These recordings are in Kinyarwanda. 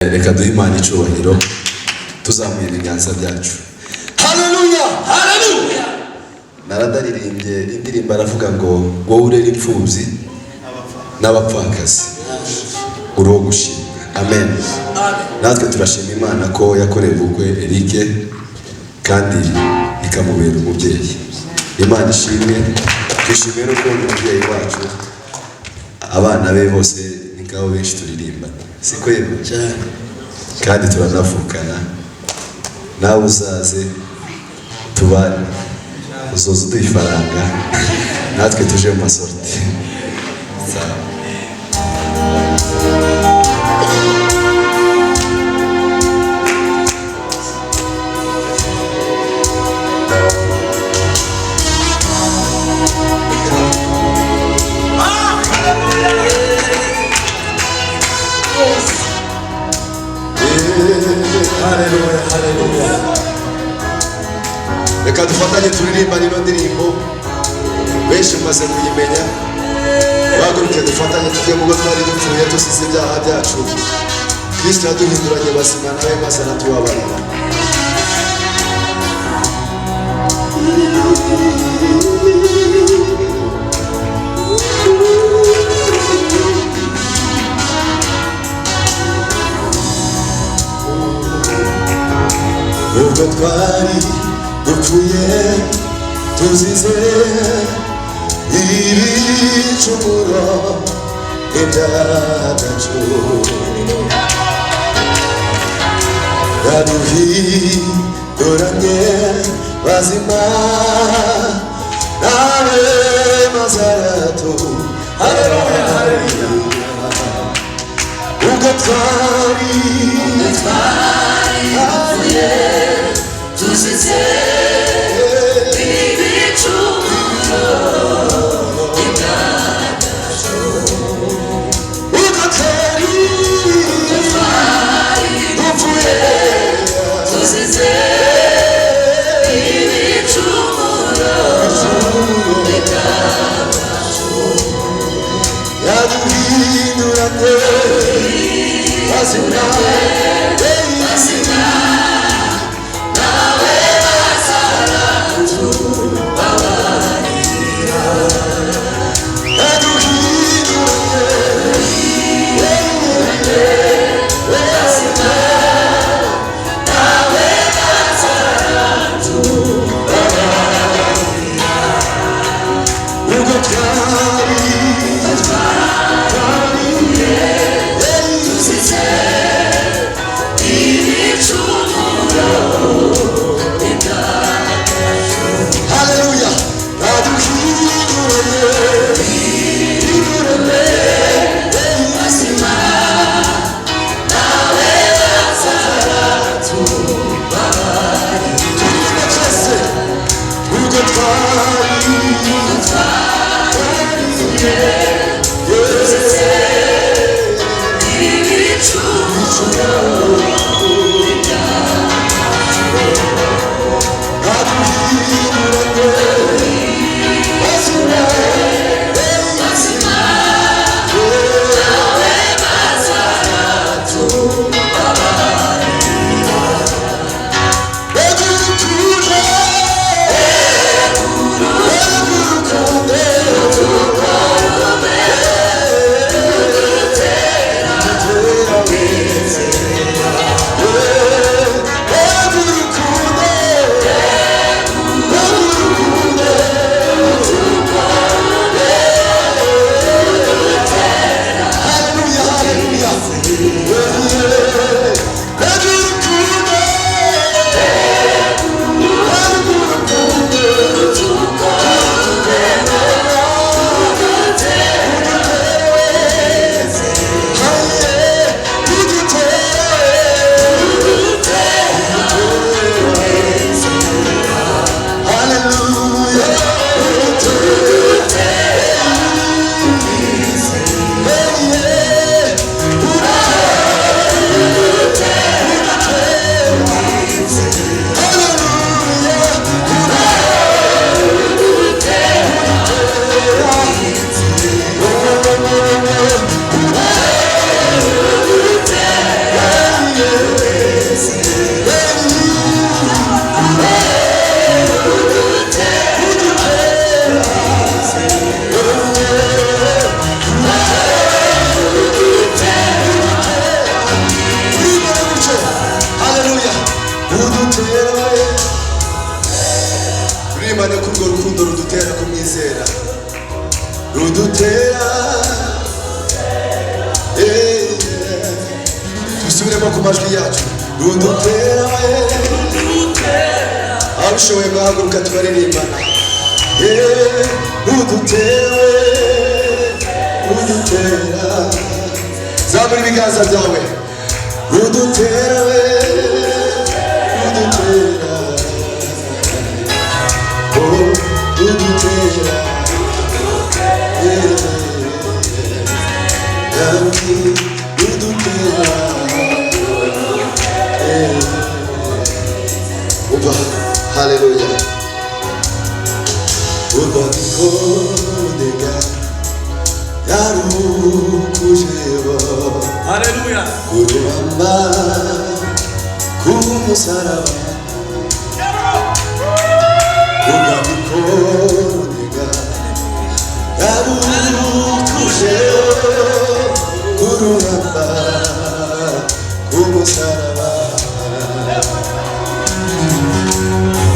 Reka duhe Imana icyubahiro tuzamuye ibiganza byacu. Haleluya, haleluya. Naradaririmbye indirimbo aravuga ngo wowe urera imfubyi n'abapfakazi uri wo gushimwa. Amen. Natwe turashima Imana ko yakoreye ubukwe Eric kandi ikamubera umubyeyi. Imana ishimwe, twishimiye no kubona umubyeyi wacu abana be bose nikaho benshi turirimba. Siko yego cyane kandi turanavukana. Nawe uzaze tubane, uzoza uduha ifaranga natwe tuje mu masorti. Haleluya, haleluya. Reka dufatanye turirimba ino ndirimbo benshi mumaze kuyimenya. Bahaguruke dufatanye tujye mu twari dupfuye tusize ibyaha byacu. Kristo yaduhinduranye bazima nawe maze aratubabarira. Ubwo twari dupfuye tuzize ibicumuro n'ibyacu, yaduhinduranye bazima nawe maze aratubabarira. Haleluya, haleluya. Ubwo twari dupfuye tuzize ibicumuro n'ibyacu, ubwo twari dupfuye tuzize ibicumuro n'ibyacu, yaduhinduranye bazima True. dusubiremo ku majwi yacu udutera abishoboye guhaguruka tubaririmbana udutera zamura ibiganza byawe udutera udutera Hallelujah. Hallelujah. Kurubamba kumusaraba ugabikonega yarukujeho kurubamba kumusaraba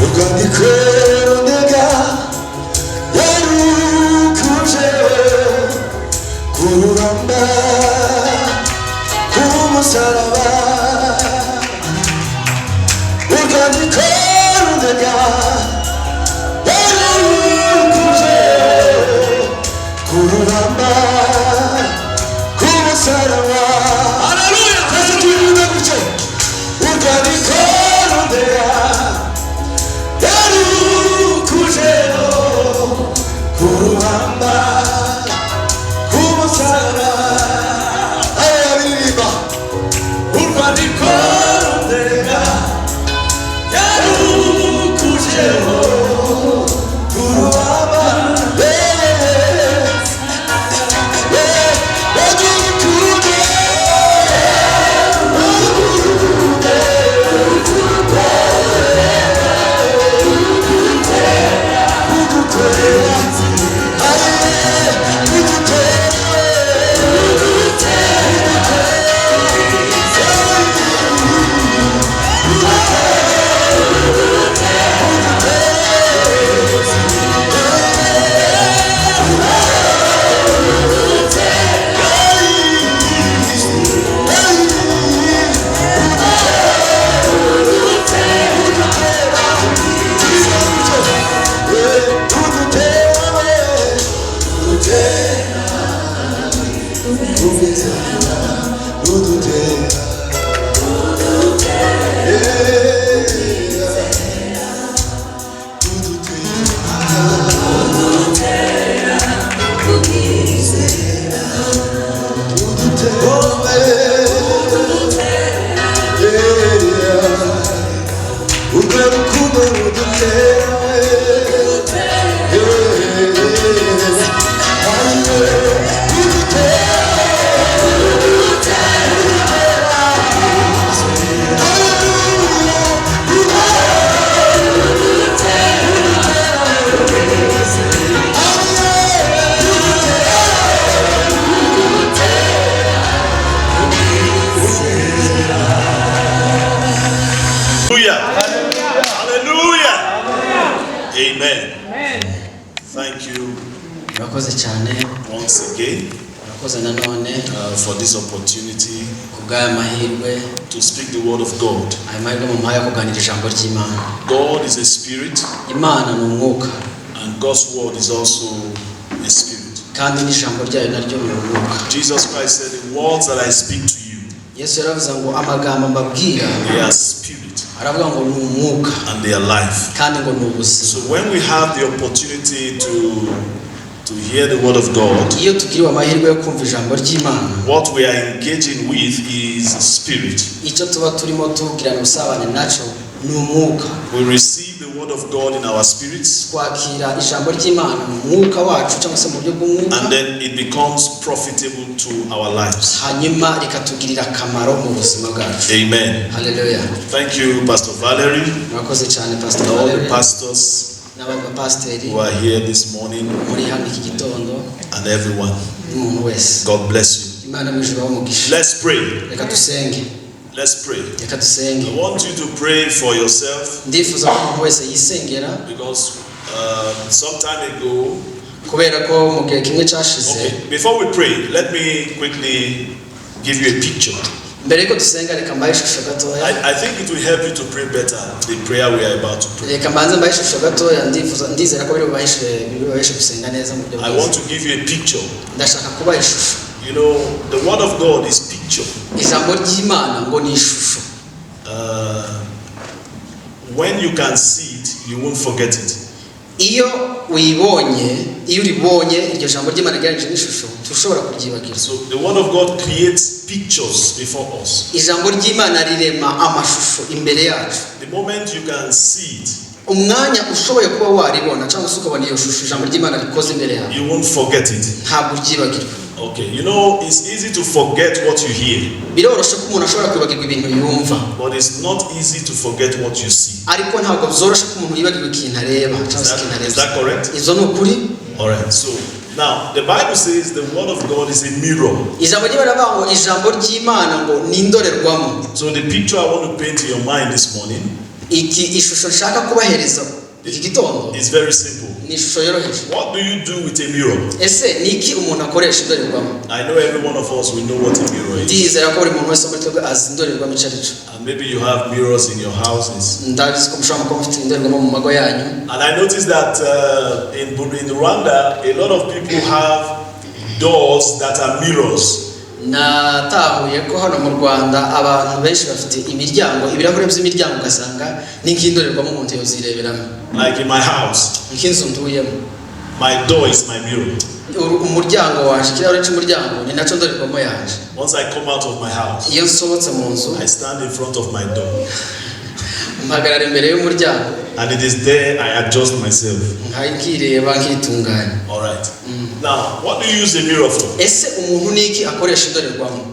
ugabikonega yarukujeho kurubamba kumusaraba ugabikonega kurubamba kumusaraba. Hallelujah. Kazi tuyivuga gutyo ugabikonega yarukujeho kurubamba kumusaraba. Ayabiririmba ugabikonega yarukujeho kurubamba once again for this opportunity to speak the word of God. God is a spirit, and God's word is also a spirit. Jesus Christ said, the words that I speak to you, they are spirit and they are life. So when we have the opportunity to hear the word of God, what we are engaging with is spirit. We receive the word of God in our spirits, and then it becomes profitable to our lives. Amen. Hallelujah. Thank you, Pastor Valerie, and all the pastors who are here this morning, and everyone. God bless you. Let's pray. Let's pray. I want you to pray for yourself, because some time ago, okay, before we pray, let me quickly give you a picture. mbere ko dusenga reka mbaye ishusho gatoya. I think it will help you to pray better the prayer we are about to pray. Reka mbanze mbaye ishusho gatoya ndizera ko biri bubashe gusenga neza mu buryo bwiza. I want to give you a picture. Ndashaka kuba ishusho. You know, the word of God is picture. Ijambo ry'Imana ngo ni ishusho. When you can see it, you won't forget it. Iyo uribonye iryo jambo ry'Imana ryanje n'ishusho tushobora kuryibagirwa. So the word of God creates pictures before us. Ijambo ry'Imana rirema amashusho imbere yacu. The moment you can see it, umwanya ushoboye kuba waribona cyangwa se ukabona iyo shusho ijambo ry'Imana rikoze imbere yawe, you won't forget it. ntabwo uryibagirwa. Okay, you know, it's easy to forget what you hear. Biroroshe ko umuntu ashobora kwibagirwa ibintu yumva. But it's not easy to forget what you see. Ariko ntabwo byoroshye ko umuntu yibagirwa ikintu areba cyangwa se ikintu areba. Is that correct? Izo ni ukuri. All right. So now the Bible says the word of God is a mirror. Ijambo ry'Imana ngo ijambo ry'Imana ngo ni indorerwamo. So the picture I want to paint in your mind this morning, iki ishusho nshaka kubahereza iki gitondo is very simple. ni ishusho yoroheje. What do you do with a mirror? Ese niki umuntu akoresha indorerwamo? I know every one of us will know what a mirror is. Ndizera ko buri muntu wese muri twebwe azi indorerwamo icyo ari cyo. And maybe you have mirrors in your houses. Ndabizi ko mushobora kuba mufite indorerwamo mu mago yanyu. And I noticed that in Rwanda, a lot of people have doors that are mirrors. Natahuye ko hano mu Rwanda abantu benshi bafite imiryango, ibirahure by'imiryango ugasanga ni nk'indorerwamo umuntu yozireberamo. Like in my house, nk'inzu ntuyemo, my door is my mirror. Umuryango wanje, ikirahure cy'umuryango ni nacyo ndorerwamo yanje. Once I come out of my house, iyo nsohotse mu nzu, I stand in front of my door. mpagarara imbere y'umuryango. And it is there I adjust myself. nkireba nkitunganya. All right. Now, what do you use a mirror for? Ese umuntu niki akoresha indorerwamo?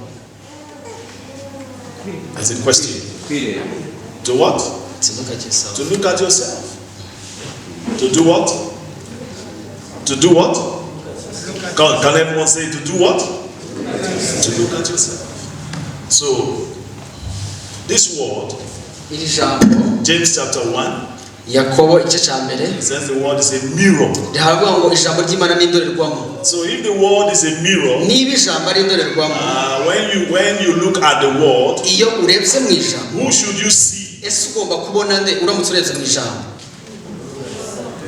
That's a question. To what? To look at yourself. To look at yourself. To do what? To do what? Can everyone say to do what? To look at yourself. So, this word, iri jambo James chapter 1, Yakobo igice cya mbere, says the word is a mirror. Ndavuga ngo ijambo ry'Imana ni indorerwamo. So if the word is a mirror, niba ijambo ari indorerwamo, when you look at the word, iyo urebye mu ijambo, who should you see? ese ugomba kubona nde uramutse urebye mu ijambo?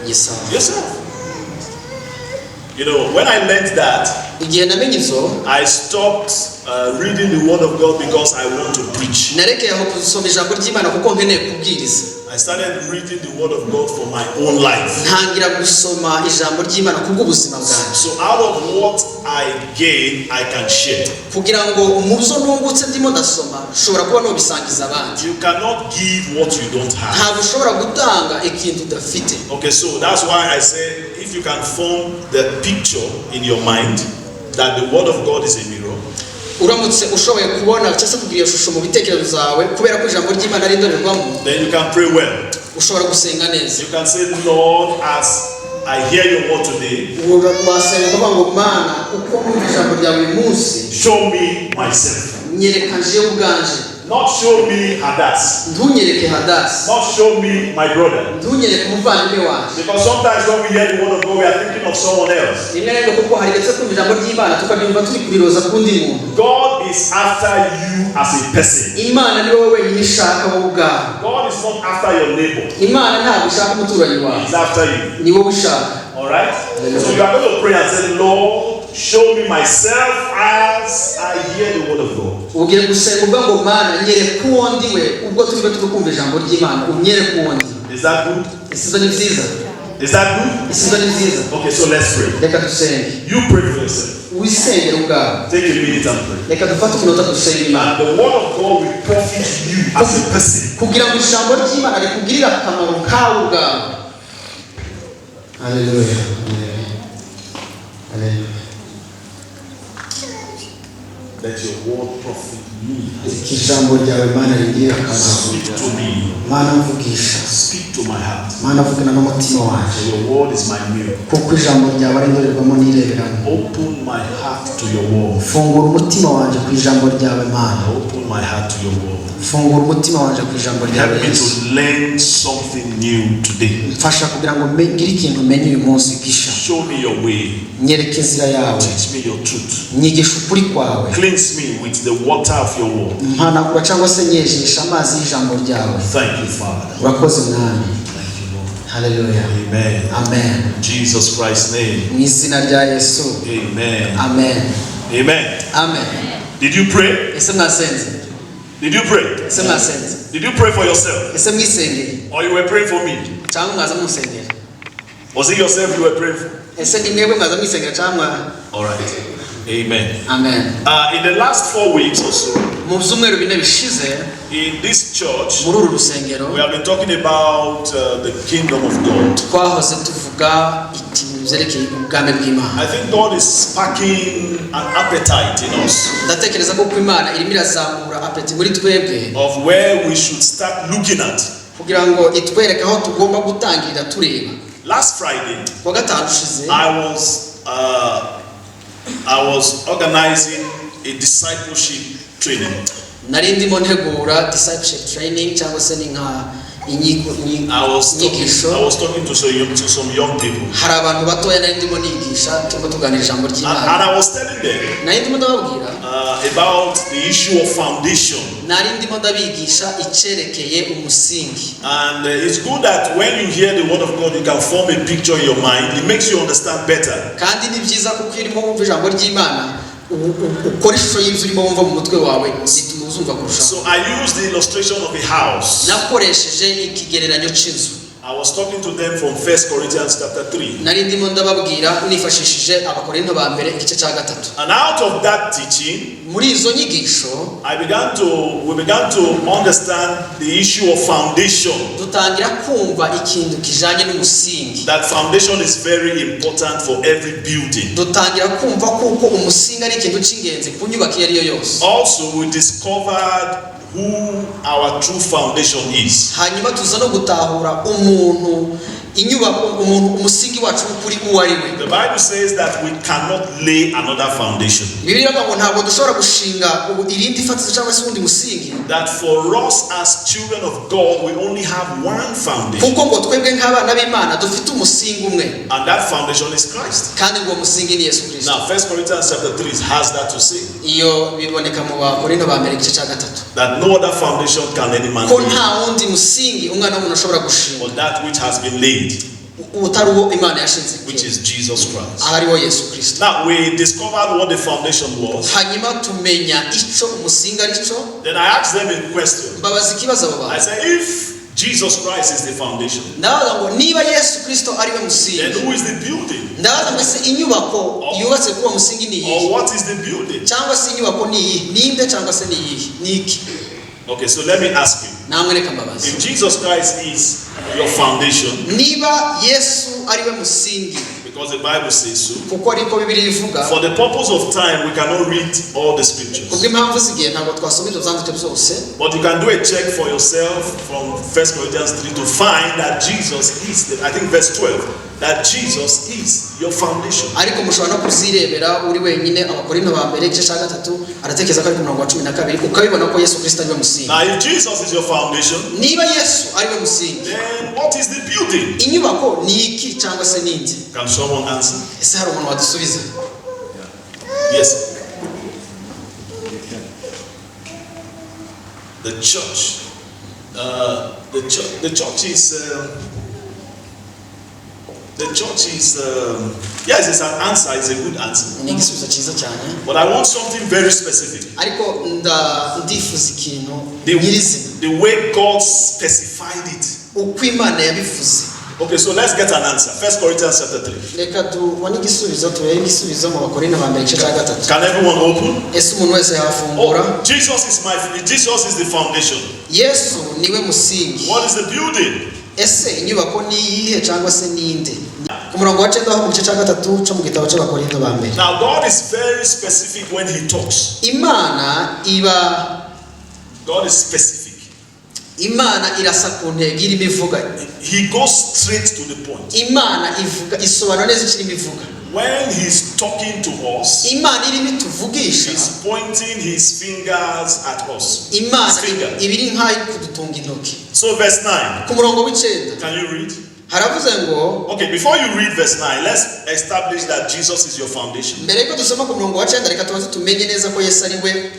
Yourself. You know, when I learned that, igihe namenye izo, I stopped reading the word of God because I want to preach. narekeye aho gusoma ijambo ry'Imana kuko nkeneye kubwiriza. I started reading the word of God for my own life. ntangira gusoma ijambo ry'Imana kubw'ubuzima bwanjye. So out of what I gain, I can share. kugira ngo mu byo nungutse ndimo ndasoma ushobora kuba nobisangiza abandi. You cannot give what you don't have. ntabwo ushobora gutanga ikintu udafite. Okay, so that's why I say if you can form the picture in your mind that the word of God is a mirror, uramutse ushoboye kubona cyangwa kugira iyo shusho mu bitekerezo zawe kubera ko ijambo ry'Imana ari indorerwamo, then you can pray well. ushobora gusenga neza. You can say, Lord, as I hear your word today, wasenga kuvuga ngo Mana uko mu ijambo rya buri munsi, show me myself. nyereka jewe ubwanje. Not show me Hadas. ntunyereke Hadasi. Not show me my brother. ntunyereke umuvandimwe wanjye. Because sometimes when we hear the word of God, we are thinking of someone else. rimwe na rimwe kuko hari ndetse kumva ijambo ry'Imana tukabyumva turi kuriroza kundi muntu. God is after you as a person. Imana ni wowe wenyine ishaka wowe ubwawe. God is not after your neighbor. Imana ntabwo ishaka umuturanyi wawe, He's after you. ni wowe ushaka. All right? So you are going to pray and say, Lord, show me myself as I hear the word of God. ugiye gusenga uvuga ngo Mana nyereka uwo ndiwe ubwo turi kumva ijambo ry'Imana, unyereke uwo ndi. Is that good? Isizo ni nziza. Is that good? Isizo ni nziza. Okay, so let's pray. Reka dusenge. You pray for yourself. wisengera ubwawe. Take a minute and pray. Reka dufate umunota dusenge Imana. And the word of God will profit you as a person. kugira ngo ijambo ry'Imana rikugirire akamaro kawe ubwawe. Haleluya. Haleluya. Let your word profit me. Ijambo ryawe Mana rigirire akamaro. Speak to me. Mana mvugisha. Speak to my heart. Mana vugana n'umutima wanjye. For your word is my mirror. kuko ijambo ryawe ari indorerwamo nireberamo. Open my heart to your word. Fungura umutima wanjye ku ijambo ryawe Mana. Open my heart to your word. Fungura umutima wanjye ku ijambo ryawe. Help me to learn something new today. Mfasha kugira ngo ngire ikintu umenye uyu munsi gisha. Show me your way. Nyereka inzira yawe. Teach me your truth. Nyigisha ukuri kwawe. Cleanse me with the water of of your word. mpanagura cyangwa se nyejesha amazi y'ijambo ryawe. Thank you, Father. Urakoze mwami. Thank you, Lord. Hallelujah. Amen. Amen. In Jesus Christ's name. Mu izina rya Yesu. Amen. Amen. Amen. Amen. Did you pray? Ese mwasenze? Did you pray? Ese mwasenze? Did you pray for yourself? Ese mwisengeye? Or you were praying for me? Cyangwa mwaza musengera? Was it yourself you were praying for? Ese ni mwebwe mwaza mwisengera cyangwa? All right. Amen. Amen. In the last 4 weeks or so, Mu byumweru bine bishize in this church, muri uru rusengero we have been talking about the kingdom of God. twahoze tuvuga ibintu byerekeye ubwami bw'Imana. I think God is sparking an appetite in us Ndatekereza ko Imana irimo irazamura apeti muri twebwe of where we should start looking at. kugira ngo itwereke aho tugomba gutangirira tureba. Last Friday, Kuwa gatanu ushize I was organizing a discipleship training. nari ndimo ntegura discipleship training cyangwa se ni nka I was talking to some young people. hari abantu batoya nari ndimo nigisha turimo tuganira ijambo ry'Imana. And I was telling them nari ndimo ndababwira about the issue of foundation. nari ndimo ndabigisha icyerekeye umusingi. And it's good that when you hear the word of God, you can form a picture in your mind. It makes you understand better. kandi ni byiza kuko irimo wumva ijambo ry'Imana ukora ishusho y'ibyo urimo wumva mu mutwe wawe bituma uzumva kurushaho. So I used the illustration of a house. nakoresheje ikigereranyo cy'inzu. I was talking to them from 1 Corinthians chapter 3. nari ndimo ndababwira nifashishije abakorinto ba mbere igice cya 3. And out of that teaching, muri izo nyigisho we began to understand the issue of foundation. dutangira kumva ikintu kijanye n'umusingi. That foundation is very important for every building. dutangira kumva kuko umusingi ari ikintu cy'ingenzi ku nyubako iyo ari yo yose. Also, we discovered who our true foundation is. hanyuma tuza no gutahura umuntu inyubako umusingi wacu kuri uwo ari we. The Bible says that we cannot lay another foundation. Bibiliya ivuga ngo ntabwo dushobora gushinga irindi fatizo cyangwa se undi musingi. That for us as children of God, we only have one foundation. kuko ngo twebwe nk'abana b'Imana dufite umusingi umwe. And that foundation is Christ. kandi ngo musingi ni Yesu Kristo. Now 1 Corinthians chapter 3 has that to say. iyo biboneka mu bakorinto ba mbere igice cya 3. That no other foundation can any man ko lay. nta wundi musingi umwana w'umuntu ashobora gushinga. But that which has been laid, utari uwo Imana yashinze, which is Jesus Christ. ari wo Yesu Kristo. Now we discovered what the foundation was. hanyuma tumenya icyo umusingi ari cyo. Then I asked them a question. mbabaza ikibazo abo I bantu. said, if Jesus Christ is the foundation, ndabaza ngo niba Yesu Kristo ari we then musingi, who is the building? ndabaza ngo ese inyubako yubatse kuri uwo musingi ni Or iyihe? what is the building? cyangwa se inyubako ni iyihe? ninde cyangwa se ni iyihe? ni iki? Okay, so let me ask you. namwe reka mbabaza. If Jesus Christ is your foundation, niba Yesu ari we musingi, because the Bible says so, kuko ariko Bibiliya ivuga, for the purpose of time, we cannot read all the scriptures. kubw'impamvu z'igihe ntabwo twasoma ibyo byanditswe byose. But you can do a check for yourself from 1 Corinthians 3 to find that Jesus is, I think verse 12, that Jesus is your foundation. ariko mushobora no kuzirebera uri wenyine. abakorinto ba mbere igice cya 3 aratekereza ko ari ku murongo wa 12 ukabibona ko Yesu Kristo ari we musingi. Now, if Jesus is your foundation, niba Yesu ari we musingi, then what is the building? inyubako ni iki cyangwa se ninde? Can someone answer? ese hari umuntu wadusubiza? Yes. The church. The church is. Yes, it's an answer. It's a good answer. ni igisubizo cyiza cyane, But I want something very specific. ariko ndifuza ikintu nyirizina The way God specified it. uko Imana yabivuze. Okay, so let's get an answer. 1 Corinthians chapter 3. reka tubone igisubizo. turebe igisubizo mu bakorinto ba mbere igice cya 3. Can everyone open? ese umuntu wese yafungura? Oh, Jesus is the foundation. Yesu niwe musingi. What is the building? ese inyubako ni iyihe cyangwa se ninde? ku murongo wa 9 ho mu gice cya 3 cyo mu gitabo cy'abakorinto ba mbere. Now God is very specific when He talks. God is specific. Imana irasa ku ntego irimo ivuga. He goes straight to the point. Imana ivuga isobanura neza icyo irimo ivuga. When He's talking to us, Imana irimo ituvugisha. He's pointing His fingers at us. Imana ibiri nk'aho kudutunga intoki. So verse 9. ku murongo w'9 Can you read? haravuze ngo, Okay, before you read verse 9, let's establish that Jesus is your foundation. mbere yuko dusoma ku murongo wa 9 reka tubanze tumenye neza ko Yesu ari we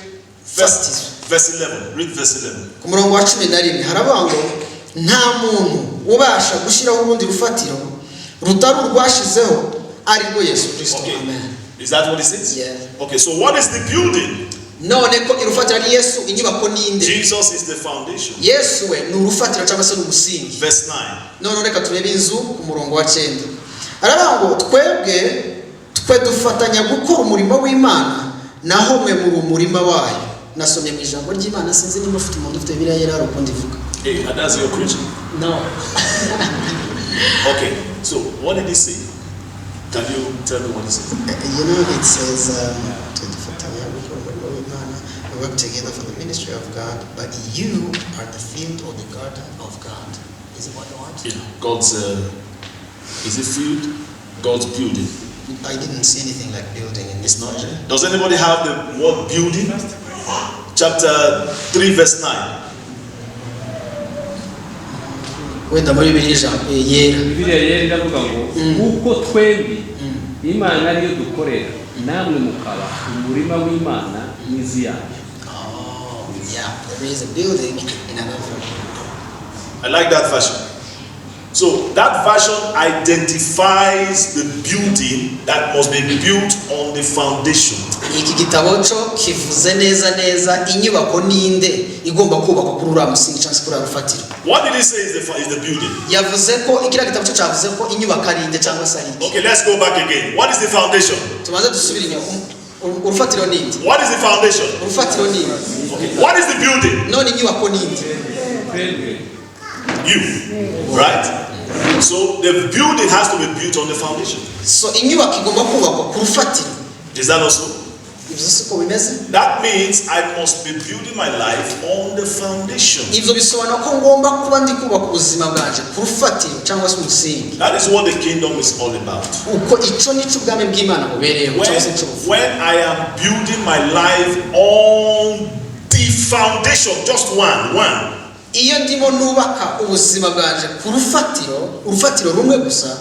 fatizo. Verse 11. Read verse 11. ku murongo wa 11 haravuga ngo nta muntu ubasha gushyiraho urundi rufatiro rutari urwashizeho ari rwo Yesu Kristo. Okay. Amen. Is that what it says? Yeah. Okay, so what is the building? none ko irufatiro ari Yesu, inyubako ninde? Jesus is the foundation. Yesu we ni urufatiro cyangwa se n'umusingi. Verse 9. none reka turebe inzu ku murongo wa 9 haravuga ngo twe dufatanya gukora umurimo w'Imana naho mwe muri umurima wayo. Nasomye mu ijambo ry'Imana, sinzi niba ufite umuntu ufite Bibiliya yera ari ukundi vuga. Hey, that's your preaching? No. Okay, so what did he say? Can you tell me what he says? You know, it says, we work together for the ministry of God, but you are the field or the garden of God. Is it what you want? Yeah, God's, is it field? God's building. I didn't see anything like building in this. It's not. Does anybody have the word building? Chapter 3, verse 9. Wenda muri Bibiliya yera. Bibiliya yera iravuga ngo uko twembi Imana ariyo dukorera namwe mukaba umurima w'Imana n'izu yayo. Oh, yeah. There is a building in another version. I like that version. So that version identifies the building that must be built on the foundation. Iki gitabo cyo kivuze neza inyubako ninde igomba kubakwa kuri uriya musingi cyangwa se kuri rufatiro. What did he say is the building? Yavuze ko ikira gitabo cyo cyavuze ko inyubako ari inde cyangwa se ari. Okay, let's go back again. What is the foundation? Tumaze dusubira inyuma. Urufatiro ninde? What is the foundation? Urufatiro ninde? Okay. What is the building? None inyubako ninde? You. Right? So the building has to be built on the foundation. So inyubako igomba kubakwa ku rufatiro. Is that also? Ibyo siko bimeze? That means I must be building my life on the foundation. Ibyo bisobanura ko ngomba kuba ndi kubaka ubuzima bwanje ku rufatiro cyangwa se umusingi. That is what the kingdom is all about. Uko ico nico ubwami bw'Imana bubereyeho. When I am building my life on the foundation, just one. Iyo ndimo nubaka ubuzima bwanje ku urufatiro rumwe gusa.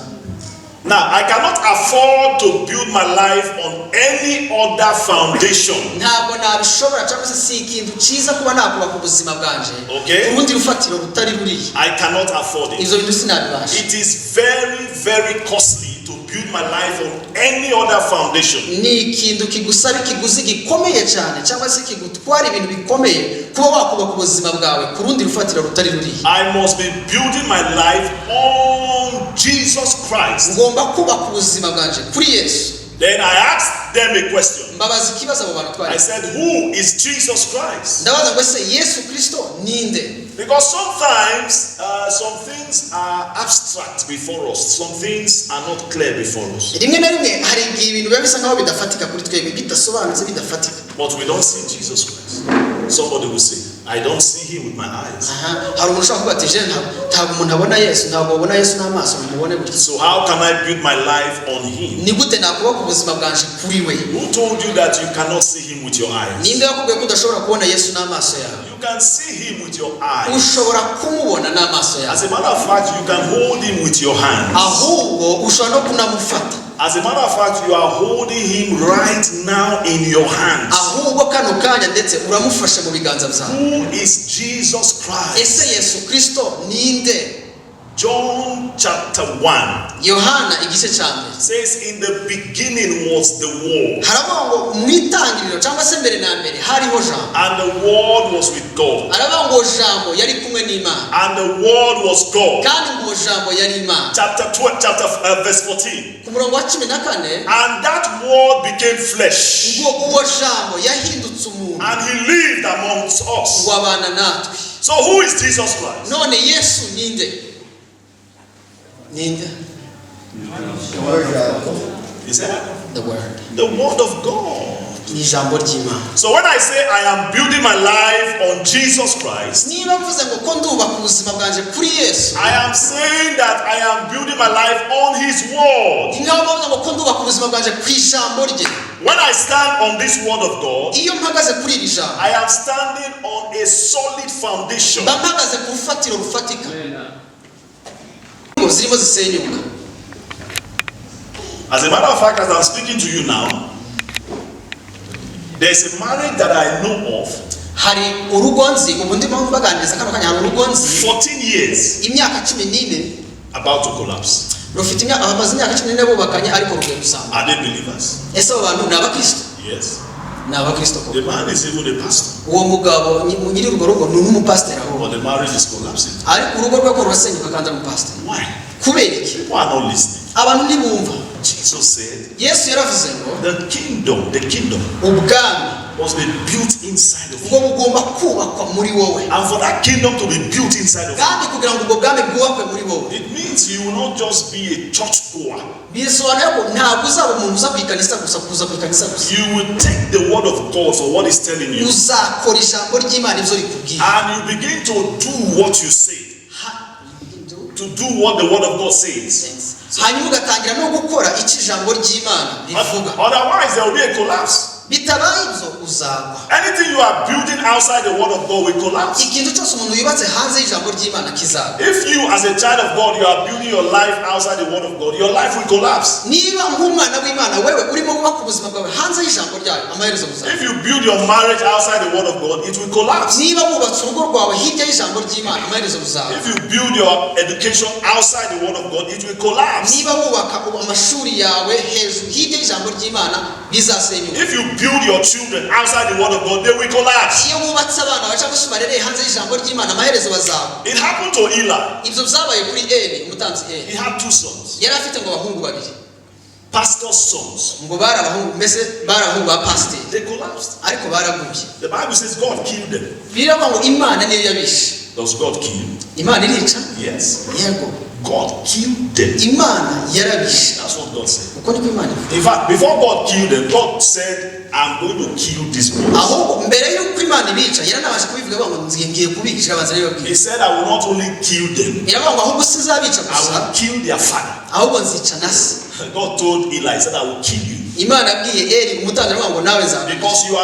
Now, I cannot afford to build my life on any other foundation. Ntabwo nabishobora cyangwa se si ikintu cyiza kuba nakubaka ubuzima bwanje. Okay. Urundi rufatiro rutari ruri. I cannot afford it. Izo bintu sinabibasha. It is very, very costly to build my life on any other foundation. Ni ikintu kigusaba ikiguzi gikomeye cyane cyangwa se kigutwara ibintu bikomeye kuba wakubaka ubuzima bwawe ku rundi rufatiro rutari ruri. I must be building my life on Jesus Christ. Ngomba kubaka ubuzima bwanje kuri Yesu. Then I asked them a question. Mbabaza ikibazo abo bantu twari. I said, who is Jesus Christ? Ndabaza ngo se Yesu Kristo ninde? Because sometimes some things are abstract before us. Some things are not clear before us. Rimwe na rimwe hari ibintu biba bisa nkaho bidafatika kuri twebwe, bidasobanutse, bidafatika. But we don't see Jesus Christ. Somebody will say, I don't see him with my eyes. Hari umuntu ushaka kuba ati je ntabwo umuntu abona Yesu, ntabwo abona Yesu n'amaso mubone gutya. So how can I build my life on him? Ni gute nakubaka ubuzima bwanje kuri we? Who told you that you cannot see him with your eyes? Ninde yakubwiye ko udashobora kubona Yesu n'amaso yawe? You can see him with your eyes. Ushobora kumubona n'amaso yawe. As a matter of fact, you can hold him with your hands. Ahubwo ushobora no kunamufata. As a matter of fact, you are holding him right now in your hands. Ahubwo kano kanya ndetse uramufashe mu biganza byawe. Who is Jesus Christ? Ese Yesu Kristo ninde? John chapter 1 Yohana igice cya mbere says, in the beginning was the Word. haravuga ngo mu itangiriro cyangwa se mbere na mbere hariho jambo. And the Word was with God. Haravuga ngo jambo yari kumwe n'Imana. And the Word was God. Kandi ngo jambo yari Imana. Verse 14. Ku murongo wa 14. And that Word became flesh. Ngo uwo jambo yahindutse umuntu. And he lived amongst us. Ngo abana natwe. So who is Jesus Christ? None Yesu ninde? Ninde? He said, The word. the Word of God. Ni jambo ry'Imana. So when I say I am building my life on Jesus Christ, Niba mvuze ngo ko ndubaka ubuzima bwanje kuri Yesu, I am saying that I am building my life on His Word. niba mvuze ngo ko ndubaka ubuzima bwanje ku ijambo rye. When I stand on this Word of God, Iyo mpagaze kuri iri jambo, I am standing on a solid foundation. mba mpagaze ku rufatiro rufatika. Ngo zirimo zisenyuka. As a matter of fact, as I'm speaking to you now, there's a marriage that I know of hari urugonzi ubundi mpamvu baganiriza kano kanya hari urugonzi 14 years imyaka 14 about to collapse. rufite imyaka amaze imyaka 14 bubakanye ariko rugiye gusanga. Are they believers? Ese abantu ni abakristo? Yes. Ni abakristo ko. The man is even a pastor. Uwo mugabo nyiri urwo rugo ni umupasiteri aho. But the marriage is collapsing. Ariko urugo rwe ko rurasenyuka kandi ari umupasiteri. Why? Kubera iki? People are not listening. Abantu ntibumva. Jesus said, Yesu yaravuze ngo the kingdom ubwami must be built inside of ubwo you. bugomba kubakwa muri wowe. And for that kingdom to be built inside of you, Kandi kugira ngo ubwo bwami bwubakwe muri wowe, it means you will not just be a church goer. bisobanuye ko ntabwo uzaba umuntu uza ku ikanisa gusa kuza ku ikanisa gusa. You will take the word of God for what is telling you, Uzakora ijambo ry'Imana ibyo rikubwira. and you begin to do what you say. To do what the word of God says. Hanyuma ugatangira no gukora icyo ijambo ry'Imana rivuga. Otherwise, there will be a collapse. Bitabaye ibyo uzagwa. Anything you are building outside the word of God will collapse. Ikintu cyose umuntu yubatse hanze y'ijambo ry'Imana kizagwa. If you, as a child of God, you are building your life outside the word of God, your life will collapse. Niba nk'umwana w'Imana wewe urimo kubaka ubuzima bwawe hanze y'ijambo ryayo, amaherezo buzagwa. If you build your marriage outside the word of God, it will collapse. Niba wubatse urugo rwawe hirya y'ijambo ry'Imana, amaherezo buzagwa. If you build your education outside the word of God, it will collapse. Niba wubaka amashuri yawe hejuru hirya y'ijambo ry'Imana, bizasenyuka. If you build your children outside the word of God, they will collapse. Iyo wubatse abana baca gusumarere hanze y'ijambo ry'Imana, amaherezo bazagwa. It happened to Eli. Ibyo byabaye kuri Eli, umutambyi Eli. He had 2 sons, Yari afite ngo abahungu babiri. pastor's sons. Ngo bari abahungu, mbese bari abahungu ba pasiteri. They collapsed. Ariko baraguye. The Bible says God killed them. Biravuga ngo Imana niyo yabishe. Does God kill? Imana irica? Yes. Yego. God killed them. Imana yarabishe. That's what God said. Uko niko Imana ivuga. In fact, before God killed them, God said, I'm going to kill these boys. Ahubwo mbere yuko Imana ibica yaranabasha kubivuga ngo ngiye kubica abanza rero He babwira. said, I will not only kill them, Iravuga ngo ahubwo sizabica I gusa, will kill their father. ahubwo nzica na se. God told Eli, he said, I will kill you. Imana yabwiye Eli umutambyi ngo nawe nzabica. Because you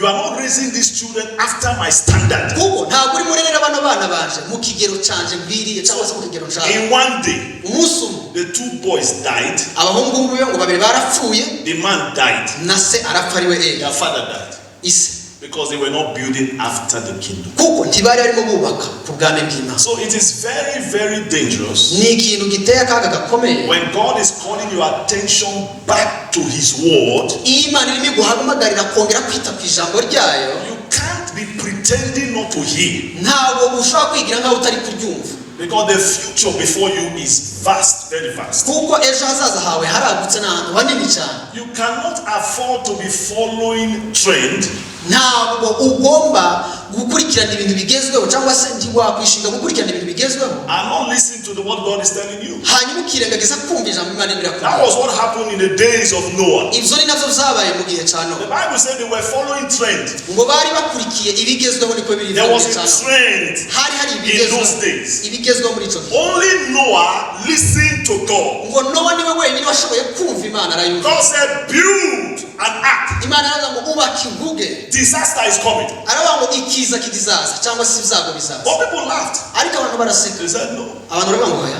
are not raising these children after my standard. Kuko ntabwo uri murerera bano bana banje mu kigero canje mbiriye cyangwa se mu kigero nshaka. In one day, Umunsi umwe the 2 boys died. abahungu b'uyu ngo babiri barapfuye, The man died. na se arapfa ari we Eli. Their father died. Ise. Because they were not building after the kingdom. Kuko ntibari barimo bubaka ku bwami bw'Imana. So it is very, very dangerous Ni ikintu giteye akaga gakomeye. when God is calling your attention back to his word. Iyo Imana irimo guhamagarira kongera kwita ku ijambo ryayo, You can't be pretending not to hear. ntabwo ushobora kwigira nkaho utari kuryumva. Because the future before you is vast, very vast. Kuko ejo hazaza hawe haragutse n'ahantu hanini cyane. You cannot afford to be following trend Ntabwo ugomba gukurikirana ibintu bigezweho cyangwa se ntiwakwishinga gukurikirana ibintu bigezweho and not listen to what God is telling you. hanyuma ukirengagiza kumva ijambo Imana irimo That irakubwira. was what happened in the days of Noah. Ibyo ni nabyo byabaye mu gihe cya The Nowa. Bible said they were following trend. Ngo bari bakurikiye ibigezweho, niko biri There mu was gihe a cya Nowa. trend Hari hari in ibigezweho, those days. ibigezweho muri icyo gihe. Only Noah listened to God. Ngo Nowa niwe wenyine washoboye kumva Imana arayumva. God said, build an ark. Imana aravuga ngo ubake inkuge. Disaster is coming. Aravuga ngo ikiza kizaza cyangwa se ibyago bizaza. But people laughed. Ariko abantu baraseka. They said no. Abantu baravuga ngo oya.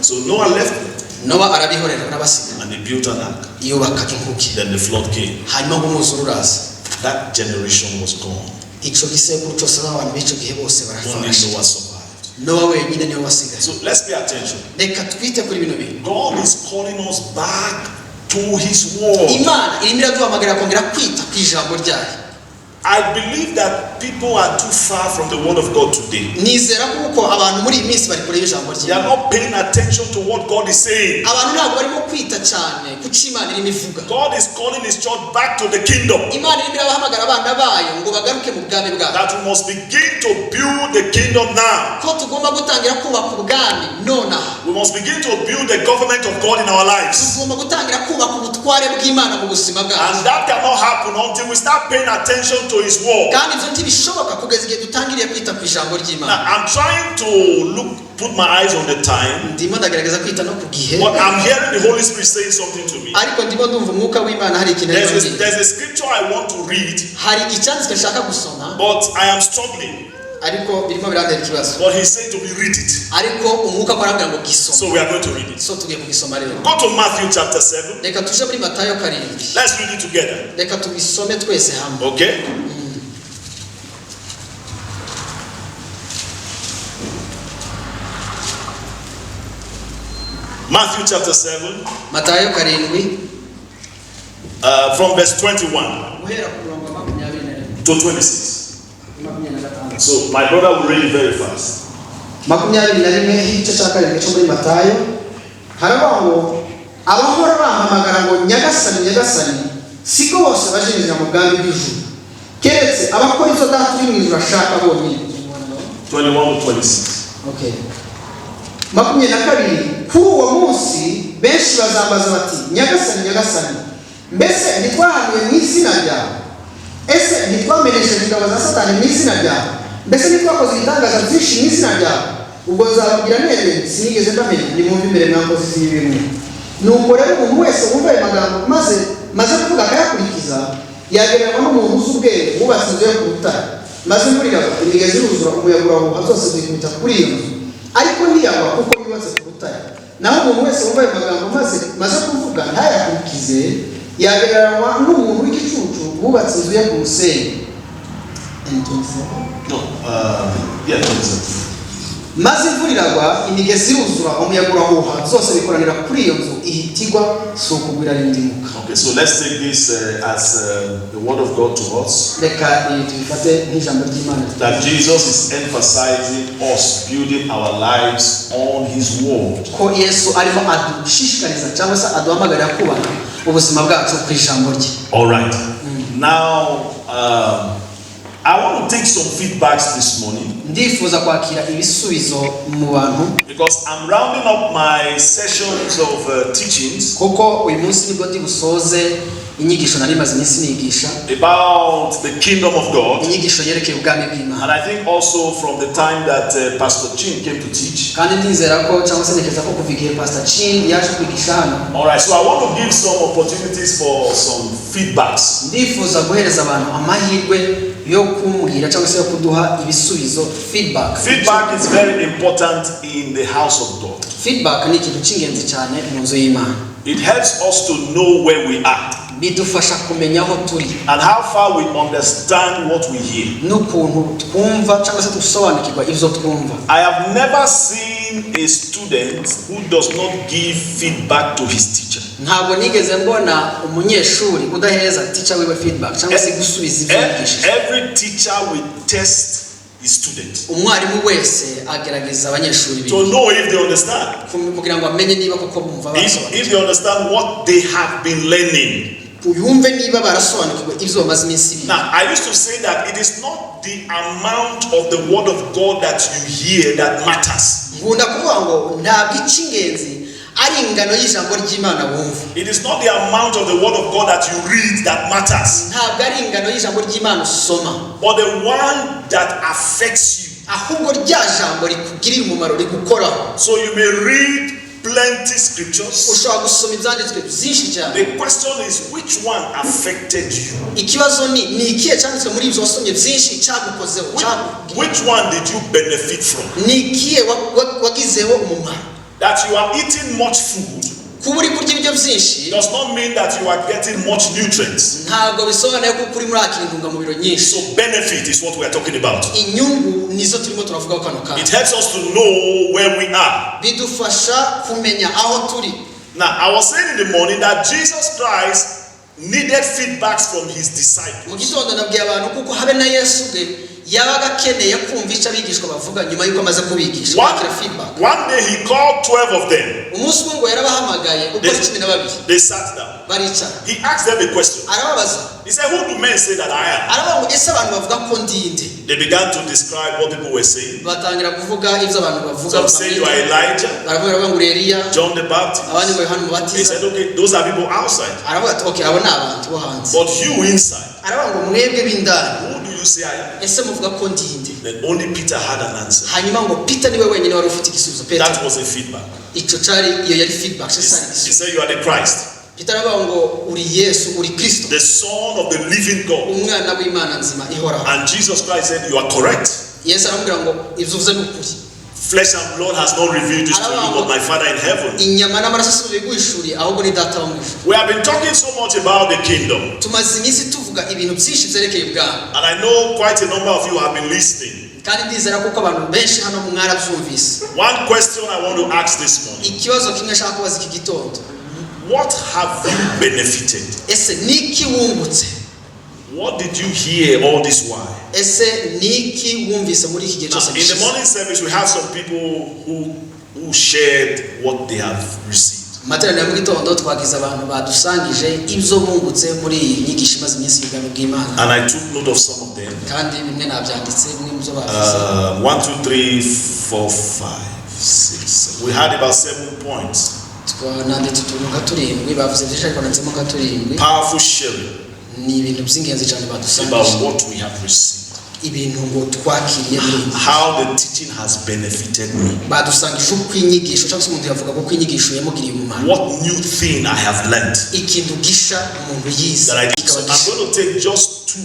So Noah left Nowa arabihorera arabasiga. and he built an ark. Yubaka inkuge. Then the flood came. Hanyuma ngo umwuzure uraza. That generation was gone. Icyo gisekuru cyose n'abantu b'icyo gihe bose Only barafashe. Noah survived. Nowa wenyine niwe wasigaye. So let's pay attention. Reka twite kuri bino bintu. God is calling us back to his word. Imana irimo iraduhamagarira kongera kwita ku ijambo ryayo. I believe that people are too far from the word of God today. Nizera kuko abantu muri iyi minsi bari kure y'ijambo They are ryayo. not paying attention to what God is saying. Abantu ntabwo barimo kwita cyane ku cyo Imana irimo ivuga. God is calling his church back to the kingdom. Imana irimo irabahamagara abana bayo ngo bagaruke mu bwami bwayo. That we must begin to build the kingdom now. Ko tugomba gutangira kubaka ubwami nonaha. We must begin to build the government of God in our lives. Tugomba gutangira kubaka ubutware bw'Imana mu buzima bwacu. And that cannot happen until we start paying attention to his word. Kandi ibyo ntibishoboka kugeza igihe dutangiriye kwita ku ijambo Now, ry'Imana. I'm trying to put my eyes on the time, Ndimo ndagerageza kwita no ku gihe. but I'm hearing the Holy Spirit saying something to me. Ariko ndimo ndumva umwuka w'Imana hari ikintu arimo ambwira. There's a scripture I want to read, Hari icyanditswe nshaka gusoma but I am struggling. ariko birimo birantera ikibazo. But he's saying to me, read it. Ariko umwuka ko arambwira ngo gisome. So we are going to read it. So tugiye kugisoma rero. Go to Matthew chapter 7. Reka tuje muri Matayo 7. Let's read it together. Reka tubisome twese hamwe. Okay? Matthew chapter 7. Matayo karindwi. From verse 21 to 26. So my brother will read it very fast. 21 igice cya karindwi cyo muri Matayo haravuga ngo abahora bahamagara ngo nyagasani nyagasani siko bose bajinjira mu bwami bw'ijuru keretse abakora izo data uri mu ijuru ashaka bonyine. 21 to 26. Okay. 22 kuri uwo munsi benshi bazambaza bati nyagasani nyagasani mbese ntitwahanuye mu izina ryawe, ese ntitwamenyesheje ingabo za Satani mu izina ryawe, mbese ntitwakoze ibitangaza byinshi mu izina ryawe? Ubwo nzababwira neza sinigeze mbamenya, nimwumve imbere mwakoze ibintu. Nuko rero umuntu wese wumva ayo magambo maze kuvuga akayakurikiza yagereranywa n'umuntu uzi ubwenge wubatse inzu yo ku rutare, maze imvura iragwa imigezi iruzura umuyaga urahuha zose zikubita kuri iyo nzu, ariko ntiyagwa kuko yubatse ku rutare. Naho umuntu wese wumva ayo magambo maze kuvuga ntayakurikize yagereranywa n'umuntu w'igicucu wubatse inzu yo ku musenyi. Maze imvura iragwa imigezi iruzura umuyaga urahuha zose bikoranira kuri iyo nzu ihitigwa si ukugwira rindimuka. Okay, so let's take this as the word of God to us. Reka tubifate nk'ijambo ry'Imana. That Jesus is emphasizing us building our lives on His word. Ko Yesu arimo adushishikariza cyangwa se aduhamagarira kubaka ubuzima bwacu ku ijambo rye. All right. Now I want to take some feedbacks this morning. Ndifuza kwakira ibisubizo mu bantu. Because I'm rounding up my sessions of teachings. Kuko uyu munsi nibwo ndi busoze inyigisho nari maze iminsi nigisha about the kingdom of God. Inyigisho yerekeye ubwami bw'Imana. And I think also from the time that Pastor Chin came to teach. Kandi ndizera ko cyangwa se nekeza ko kuva igihe Pastor Chin yaje kwigisha hano. All right, so I want to give some opportunities for some feedbacks. Ndifuza guhereza abantu amahirwe yo kumbwira cyangwa se yo kuduha ibisubizo. Feedback is very important in the house of God. Feedback ni ikintu cy'ingenzi cyane mu nzu y'Imana. It helps us to know where we are. Bidufasha kumenya aho turi. And how far we understand what we hear. N'ukuntu twumva cyangwa se dusobanukirwa ibyo twumva. I have never seen a student who does not give feedback to his teacher. Ntabwo nigeze mbona umunyeshuri udahereza teacher wiwe feedback cyangwa se gusubiza ibyo yigishije. Every teacher will test his student. Umwarimu wese agerageza abanyeshuri be. To know if they understand. Kugira ngo amenye niba koko bumva barasobanukirwa. If they understand what they have been learning. Uyumve niba barasobanukirwa ibyo bamaze iminsi biga. Now I used to say that it is not the amount of the word of God that you hear that matters. Ngunda kuvuga ngo ntabwo icy'ingenzi ari ingano y'ijambo ry'Imana wumva. It is not the amount of the word of God that you read that matters. Ntabwo ari ingano y'ijambo ry'Imana usoma. But the one that affects you. Ahubwo rya jambo rikugirira umumaro rigukoraho. So you may read plenty scriptures. Ushobora gusoma ibyanditswe byinshi cyane. The question is which one affected you? Ikibazo ni ikihe cyanditswe muri ibyo wasomye byinshi cyagukozeho. Which one did you benefit from? Ni ikihe wagizeho umumaro? That you are eating much food kuba uri kurya ibiryo byinshi does not mean that you are getting much nutrients. Ntabwo bisobanuye ko uri muri intungamubiri nyinshi. So benefit is what we are talking about. Inyungu nizo turimo turavuga kano kanya. It helps us to know where we are. Bidufasha kumenya aho turi. Now I was saying in the morning that Jesus Christ needed feedbacks from his disciples. Mu gitondo nabwiye abantu kuko habe na Yesu bwe yabaga akeneye kumva icyo abigishwa bavuga nyuma yuko amaze kubigisha. One day he called 12 of them. Umunsi umwe yarabahamagaye uko 12. They sat down. Baricara. He asked them a question. Arababaza. He said, who do men say that I am? Arabavuga ese abantu bavuga ko ndi inde? They began to describe what people were saying. Batangira kuvuga ibyo abantu bavuga. Some say you are Elijah. Baravuga ngo Eliya. John the Baptist. Abandi ngo Yohana Umubatiza. He said, okay, those are people outside. Aravuga okay, abo ni abantu bo hanze. But you inside. Aravuga ngo mwebwe b'indani. Who do you say I am? Ese muvuga ko ndi inde? Then only Peter had an answer. Hanyuma ngo Peter niwe wenyine wari ufite igisubizo. That was a feedback. Ico cyari iyo yari feedback. He said you are the Christ. Peter aravuga ngo uri Yesu uri Kristo. The Son of the living God. Umwana w'Imana nzima ihoraho. And Jesus Christ said you are correct. Yesu aramubwira ngo ibyo uvuze ni ukuri. Flesh and blood has not revealed this to you, but my Father in heaven. Inyama n'amaraso biguhishuriye ahubwo ni Data wo mu ijuru. We have been talking so much about the kingdom. Tumaze iminsi tuvuga ibintu byinshi byerekeye ubwami. And I know quite a number of you have been listening. kandi ndizera kuko abantu benshi hano mwarabyumvise. One question I want to ask this morning. Ikibazo kimwe nshaka kubaza iki gitondo. What have you benefited? Ese niki wungutse? What did you hear all this while? Ese niki wumvise muri iki gihe cyose? In the morning service we have some people who shared what they have received. Materaniro mu gitondo twagize abantu badusangije ibyo bungutse muri iyi nyigisho maze iminsi y'ubwami bw'Imana. And I took note of some of them. Kandi bimwe nabyanditse bimwe mu byo bavuze. 1 2 3 4 5 6. We had about 7 points. Twananditse utuntu nka turindwi bavuze byinshi ariko nantsemo nka turindwi. Powerful sharing. Ni ibintu by'ingenzi cyane badusangije. About what we have received. Ibintu ngo twakiriye muri how the teaching has benefited me. Badusangije uko inyigisho cyangwa se umuntu yavuga ko inyigisho yamugiriye umumaro. What new thing I have learned. Ikintu gisha umuntu yize. So I'm going to take just 2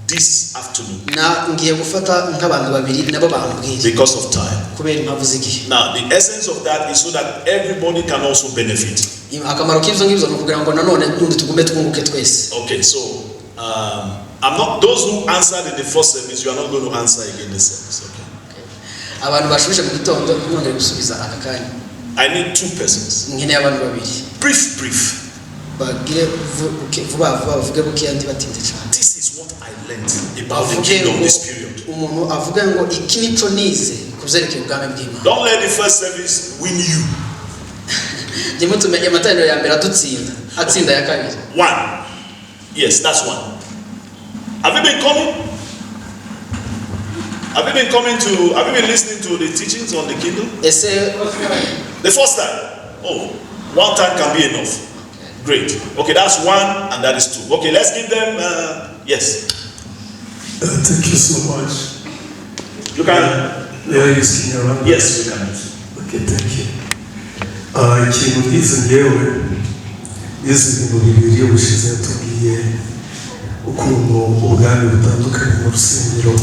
this afternoon. Na ngiye gufata nk'abantu babiri nabo bambwira. Because of time. Kubera impamvu z'igihe. Now the essence of that is so that everybody can also benefit. Akamaro k'ibyo ngibyo no kugira ngo nanone tundi tugume twunguke twese. Okay, so I'm not those who answered in the first service, you are not going to answer again this service. Okay. Abantu bashubije mu gitondo none gusubiza aka kanya. I need 2 persons. Nkeneye abantu babiri. Brief. Bagire vuba bavuge buke andi batinde cyane. This is what I learned about the kingdom this period. Umuntu avuga ngo iki nico nize kubyerekeye ubwami bw'Imana. Don't let the first service win you. Jye tumenye Materaniro ya mbere atsinda ya kabiri. 1. Yes, that's 1. Have you been coming? Have you been listening to the teachings on the kingdom? The first time. Oh, 1 time can be enough. Great. Okay, that's 1 and that is 2. Okay, let's give them yes. Thank you so much. You can yes, we can. Okay, thank you. Ikintu ngize ngewe ibintu bibiri ubushize yatubwiye ukuntu ubwami butandukanye mu rusengero,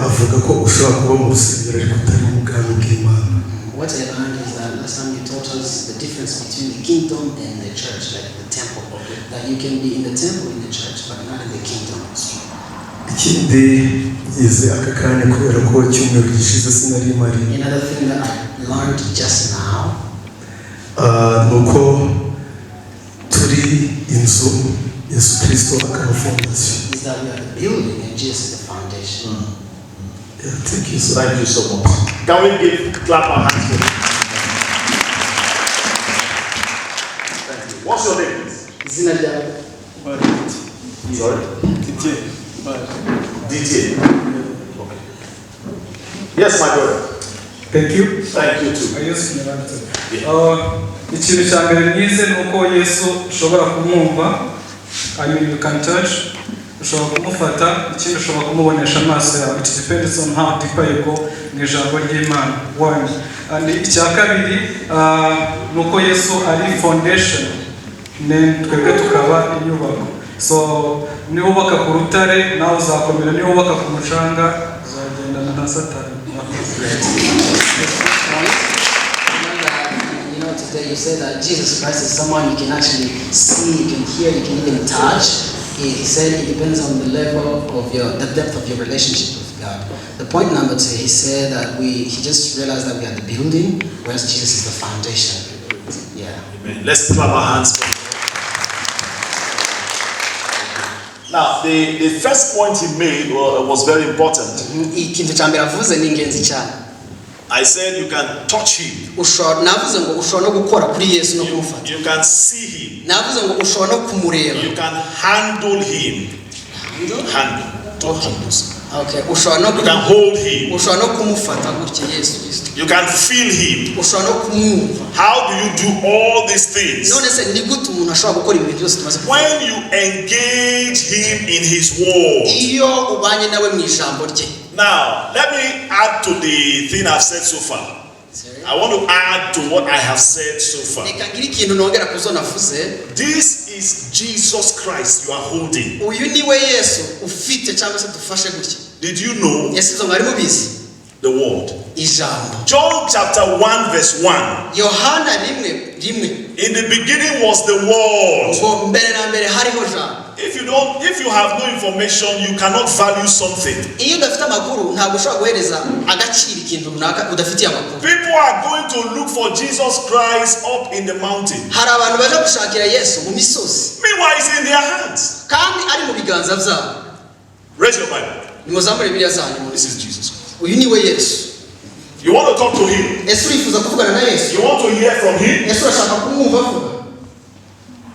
avuga ko ushobora kuba mu rusengero ariko utari mu bwami bw'Imana. What I learned is that last time you taught us the difference between the kingdom and the church, like the temple. That you can be in the temple in the church, but not in the kingdom. Ikindi yize aka kanya kubera ko cyumweru gishize sinari mari. Another thing that I learned just now, nuko turi inzu Yesu Kristo akaba fondation. Is that we are the building and Jesus is the foundation. Yeah, thank you so much. Can we clap our hands for him? Thank you. What's your name, please? Sorry? DJ. Okay. Yes, my brother. Thank you. Thank you too. Ikintu cya mbere nize ni uko Yesu ushobora kumwumva, you can touch, ushobora kumufata, ikindi ushobora kumubonesha amaso yawe. It depends on how deep you go mu ijambo ry'Imana. One. And icya kabiri ni uko Yesu ari foundation, twebwe tukaba inyubako. So niba ubaka ku rutare nawe uzakomera, niba ubaka ku mucanga uzagendana na Satani. Today you said that Jesus Christ is someone you can actually see, you can hear, you can even touch. He said it depends on the level of the depth of your relationship with God. The point number 2, he said that he just realized that we are the building, whereas Jesus is the foundation. Yeah. Amen. Let's clap our hands for him. Now, the first point he made was very important. I said you can touch him. You can see him. You can handle him. Okay. You can hold him. You can feel him. How do you do all these things? When you engage him in his word. Now, let me add to the thing I've said so far. I want to add to what I have said so far. This is Jesus Christ you are holding. Did you know the word? John chapter 1 verse 1. In the beginning was the word. If you have no information, you cannot value something. iyo udafite amakuru ntabwo ushobora guhereza agaciro ikintu runaka udafitiye amakuru. People are going to look for Jesus Christ up in the mountain. hari abantu baje gushakira Yesu mu misozi, Meanwhile, it's in their hands. kandi ari mu biganza byabo. Raise your Bible. nimuzamure Bibiliya zanyu. This is Jesus. uyu ni we Yesu. You want to talk to him? Yesu urifuza kuvugana na Yesu? You want to hear from him? Yesu urashaka kumwumva avuga?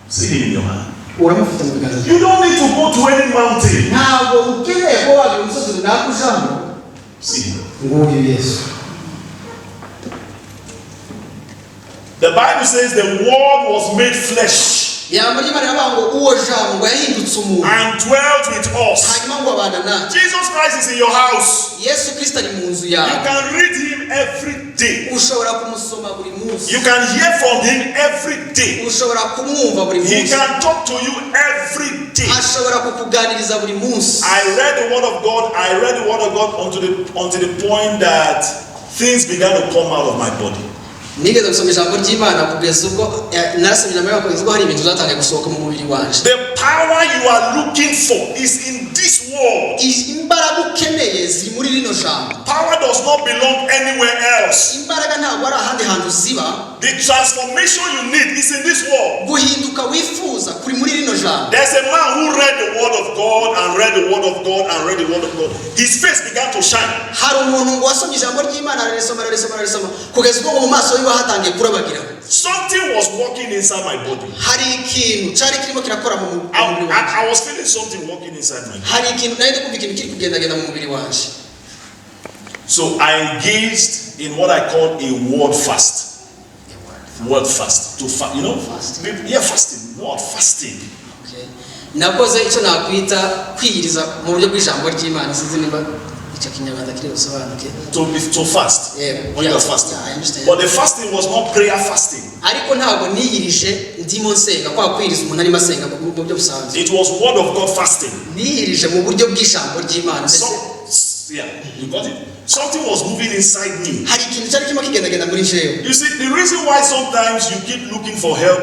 See him in your hand. uramufite mu biganza byawe. You don't need to go to any mountain. ntabwo ukeneye ko wajya umusozi runaka ujamo. See him. nguyu Yesu. The Bible says the word was made flesh ijambo ry'Imana riravuga ngo uwo jambo yahindutse umuntu and dwelt with us. hanyuma ngo abana natwe. Jesus Christ is in your house. Yesu Kristo ari mu nzu You yawe. can read him every day. ushobora kumusoma buri munsi. You can hear from him every day. ushobora kumwumva buri He munsi. can talk to you every day. ashobora kukuganiriza buri munsi. I read the word of God. I read the word of God unto the point that things began to come out of my body. nigeze gusoma ijambo ry'Imana kugeza ubwo narasomye ijambo ry'Imana kugeza ubwo hari ibintu zatangiye gusohoka mu mubiri wanje. The power you are looking for is in this world. imbaraga ukeneye ziri muri rino jambo. Power does not belong anywhere else. imbaraga ntabwo ari ahandi hantu ziba. The transformation you need is in this world. guhinduka wifuza kuri muri rino jambo. There's a man who read the word of God and read the word of God and read the word of God. His face began to shine. hari umuntu ngo wasomye ijambo ry'Imana ararisoma kugeza ubwo mu maso yiwe hatangiye kurabagirana. Something was working inside my body. hari ikintu cyari kirimo kirakora mu mubiri wanje. I was feeling something working inside my body. hari ikintu nari kumva ikintu kiri kugendagenda mu mubiri wanje. So I engaged in what I call a word fast. Word fast. To fast, you know? Fasting? Yeah, fasting. Word fasting. Okay. nakoze icyo nakwita kwiyiriza mu buryo bw'ijambo ry'Imana. sinzi niba icyo kinyarwanda kiri busobanuke. To fast. Yeah. When you are fasting. Yeah, I understand. But the fasting was not prayer fasting. ariko ntabwo niyirije ndimo nsenga kwa kwiriza umuntu arimo asenga mu buryo busanzwe. It was word of God fasting. niyirije mu buryo bw'ijambo ry'Imana. Yeah, you got it. Something was moving inside me. hari ikintu cyari kirimo kigendagenda muri jewe. You see, the reason why sometimes you keep looking for help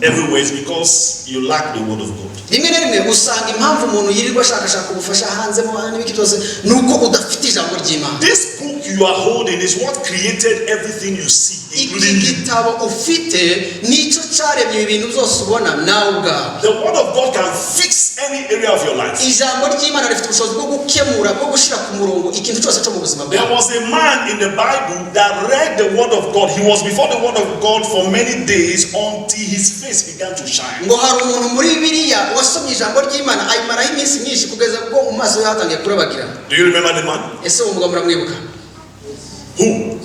everywhere is because you lack the word of God. rimwe na rimwe usanga impamvu umuntu yirirwa ashakashaka ubufasha hanze mu handi n'ibiki byose nuko udafite ijambo ry'Imana. This book you are holding is what created everything you see, iki including you. gitabo ufite nicyo cyaremye ibintu byose ubona nawe ubwawe. The word of God can fix any area of your life. ijambo ry'Imana rifite ubushobozi bwo gukemura, bwo gushyira ku murongo ikintu cyose cyo mu buzima There bwawe. was a man in the Bible that read the word of God. He was before the word of God for many days until his face began to shine. ngo hari umuntu muri Bibiliya wasomye ijambo ry'Imana ayimaraho iminsi myinshi kugeza ubwo mu maso ye hatangiye kurabagirana. Do you remember the man? ese uwo mugabo muramwibuka? Who?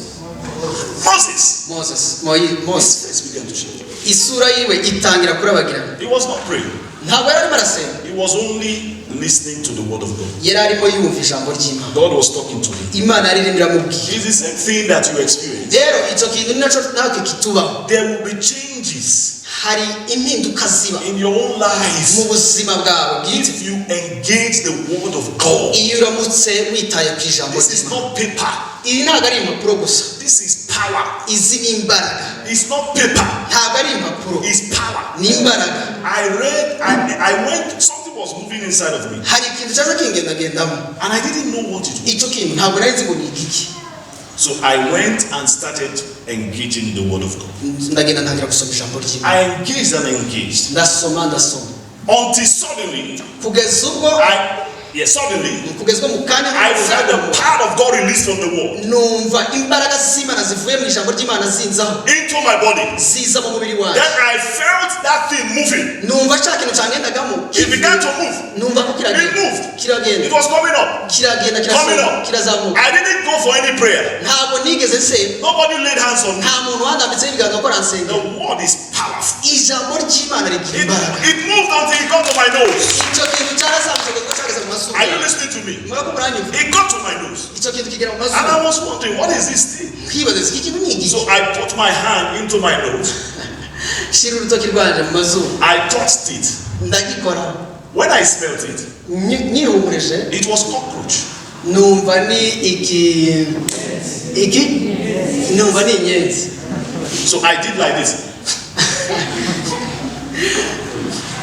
Moses. Moses. His face began to shine. isura yiwe itangira kurabagirana. He was not praying. ntabwo yari arimo arasenga. He was only listening to the word of God. yari arimo yumva ijambo ry'Imana. God was talking to him. Imana yarimo iramubwira. It's the same thing that you experience. rero icyo kintu ni nacyo natwe kitubaho. There will be changes hari impinduka ziba in your own mu life buzima bwawe bwite if you engage the word of God. iyo uramutse witaye ku ijambo This is ry'Imana. not paper. iyi ntabwo ari impapuro gusa. This is power. izi ni imbaraga. It's not paper. ntabwo ari impapuro. It's power. ni imbaraga. I went, something was moving inside of me. hari ikintu cyaza kingendagendamo. And I didn't know what it was. icyo kintu ntabwo nari nzi ngo ni igiki. So I went and started engaging the word of God. ndagenda ntangira gusoma ijambo ry'Imana. I engaged and engaged ndasoma until suddenly, kugeza ubwo suddenly, mu kanya I felt the power of God released from the word numva imbaraga z'Imana zivuye mu ijambo ry'Imana zinzaho into my body. ziza mu mubiri wanjye. Then I felt that thing moving. numva cya kintu cyangendagamo It began to move. numva ko It moved. kiragenda It was coming up. kiragenda Coming up. kirazamuka. I didn't go for any prayer. ntabwo nigeze nsenga. Nobody laid hands on me. nta muntu wandambitseho ibiganza ko The aransenga. word is powerful. ijambo ry'Imana rigira imbaraga. It moved until it got to my nose. icyo kintu cyarazamutse kugeza ubwo cyageze mu mazuru. Are you listening to me? murako muranyumva? It got to my nose. icyo kintu kigera mu And mazuru. I was wondering, what is this thing? nkibaza iki kintu ni igiki. So I put my hand into my nose. shira urutoki rwanje mu mazuru. I touched it. ndagikora. When I smelled it, nyihumurije it was cockroach. numva ni iki numva ni inyenzi. So I did like this.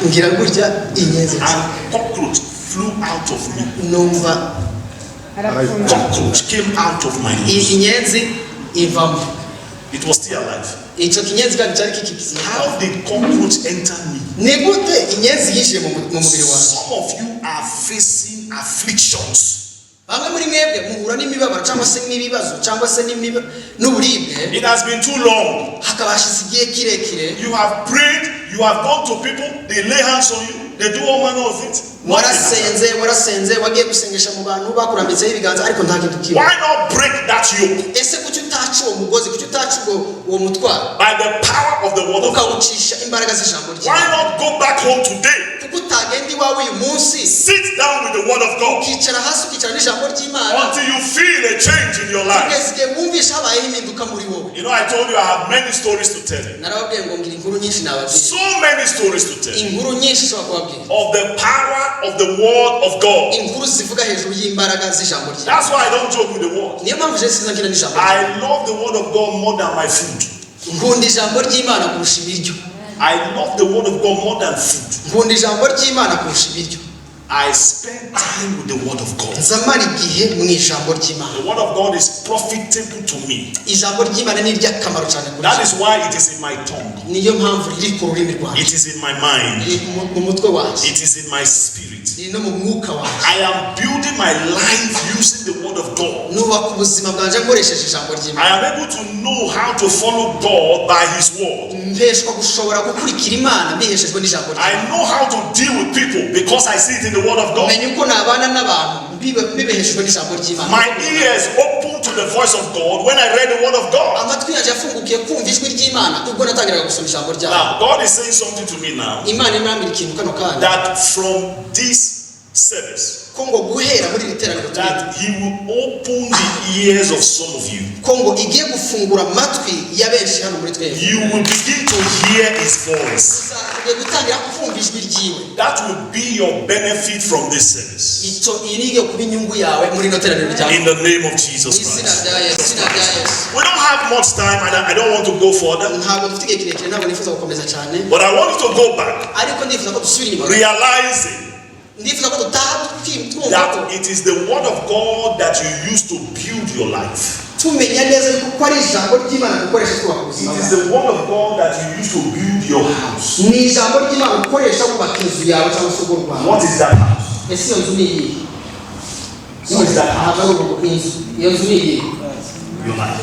ngira gutya inyenzi and cockroach flew out of me. numva Cockroach came out of my nose. inyenzi ivamo. It was still alive. Icyo kinyenzi kandi cyari kikizima. How did cockroach enter me? Ni gute inyenzi yinjiye mu mubiri wawe? Some of you are facing afflictions. Bamwe muri mwebwe muhura n'imibabaro cyangwa se n'ibibazo cyangwa se n'uburibwe. It has been too long. Hakabashize igihe kirekire. You have prayed, you have gone to people, they lay hands on you, they do all manner of it. warasenze wagiye gusengesha mu bantu bakurambitseho ibiganza ariko nta kintu kiba. Why not break that yoke? Ese kuki utaca uwo mugozi, kuki utaca uwo mutwaro? By the power of the word of God. Ukawucisha imbaraga z'ijambo Why ry'Imana. not go back home today? Kuko utagenda iwawe uyu munsi. Sit down with the word of God Ukicara hasi ukicara n'ijambo ry'Imana. until you feel a change in your life. Kugeza igihe wumvisha habayeho impinduka muri wowe. You know, I told you I have many stories to tell you. Narababwiye ngo ngira inkuru nyinshi nababwiye. So many stories to tell you. Inkuru nyinshi ushobora kubabwira. Of the power of the word of God. Inkuru zivuga hejuru y'imbaraga z'ijambo ry'Imana. That's why I don't joke with the word. Niyo mpamvu je sinza nkina n'ijambo. I love the word of God more than my food. Nkunda ijambo ry'Imana kurusha ibiryo. I love the word of God more than food. Nkunda ijambo ry'Imana kurusha ibiryo. I spend time with the word of God. Nzamara igihe mu ijambo ry'Imana. The word of God is profitable to me. Ijambo ry'Imana ni iry'akamaro cyane kuri That is why it is in my tongue. niyo mpamvu riri ku rurimi rwanjye. It is in my mind. Mu mutwe wanjye. It is in my spirit. Ni no mu mwuka wanjye. I am building my life using the word of God. Nubaka ubuzima bwanjye nkoresheje ijambo I ry'Imana. am able to know how to follow God by His word. Mpeshwa gushobora gukurikira Imana biheshejwe n'ijambo I ry'Imana. know how to deal with people because I see it in the word of God. Menya uko nabana n'abantu bibeheshejwe n'ijambo ry'Imana. My ears open to the voice of God when I read the word of God. Amatwi yanjye afungukiye kumva ijwi ry'Imana ubwo natangiraga gusoma ijambo ryayo. Now, God is saying something to me now Imana imambira ikintu kano kanya. that from this service, Ko ngo guhera muri iri teraniro that He will open the ears of some of you. ko ngo igiye gufungura amatwi ya benshi hano muri twebwe. You will begin to hear His voice. Ugiye gutangira kumva ijwi ryiwe. That will be your benefit from this service. Iyi niyo kuba inyungu yawe muri ino teraniro ryawe. In the name of Jesus Izina Christ. rya Yesu, izina rya Yesu. We don't have much time and I don't want to go further. Ntabwo dufite igihe kirekire, ntabwo nifuza gukomeza cyane. But I want you to go back, Ariko ndifuza ko dusubira inyuma. realizing Ndifuza ko dutaha twumva ko that it is the word of God that you use to build your life. tumenya neza ko ari ijambo ry'Imana dukoresha twubaka It ubuzima is bwawe. the word of God that you use to build your house. Ni ijambo ry'Imana ukoresha wubaka inzu yawe cyangwa se urugo rwawe. What is that house? Ese iyo nzu ni iyihe? What is that house? Ntabwo ari urugo, inzu. Iyo nzu ni iyihe? Your life.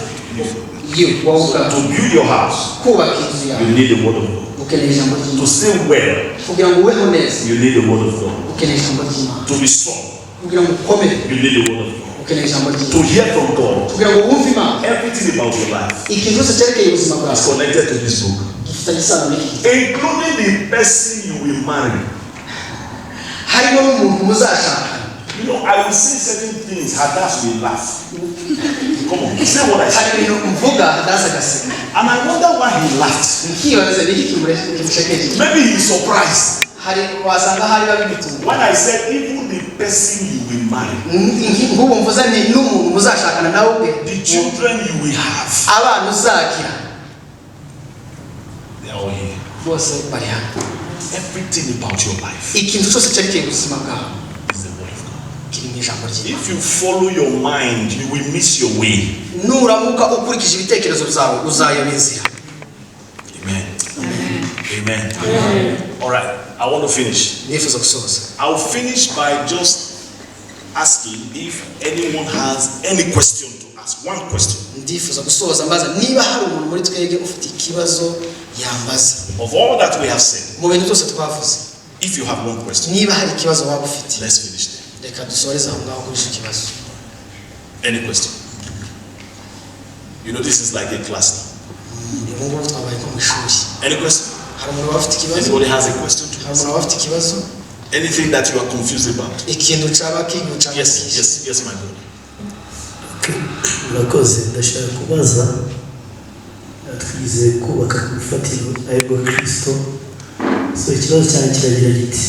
Wowe ubwawe. To build your house, Kubaka inzu yawe you need the word of God. ukeneye ijambo To ry'Imana. stay well, Kugira ngo ubeho neza you need the word of God. ukeneye ijambo ry'Imana. To be strong, Kugira ngo ukomere you need the word of God. ukeneye ijambo To ry'Imana. hear from God, Kugira ngo wumve Imana. everything about your life Ikintu cyose cyerekeye ubuzima is bwawe connected to this book, gifitanye isano n'iki gitabo. including the person you will marry. Harimo n'umuntu muzashakana. You know, I will say certain things, Hadass will laugh. Come on, say what I Hari said. ibintu mvuga hadaza agaseka. And I wonder why he laughed. Nkibaza ni iki kimushekeje. Maybe he's surprised Hari wasanga hari babitunga. when I said even the person you will marry, Ngubu mvuza ni n'umuntu muzashakana nawe ubwe. the children you will have, Abana uzagira they are all here. bose bari hano. Everything about your life Ikintu cyose cyerekeye ubuzima bwawe is the word of God. kiri mu ijambo ry'Imana. If you follow your mind, you will miss your way. Nuramuka ukurikije ibitekerezo byawe uzayoba inzira. Amen. Amen. Amen. All right, I want to finish. Nifuza gusoza. I'll finish by just asking if anyone has any question to ask. One question. Ndifuza gusoza mbaza niba hari umuntu muri twege ufite ikibazo yambaza. Of all that we have said, Mu bintu byose twavuze. if you have one question, Niba hari ikibazo waba ufite. let's finish there. Reka dusoreze aho ngaho kuri icyo kibazo. Any question? You know, this is like a class now. Ubu ngubu twabaye nko mu ishuri. Any question? Hari umuntu waba ufite ikibazo? Anybody has a question to Hari ask? umuntu waba ufite ikibazo? Anything that you are confused about? Ikintu cyaba kiguca. Yes, my brother. murakoze ndashaka kubaza twize kubaka ku rufatiro arirwo Kristo. So ikibazo cyane kiragira giti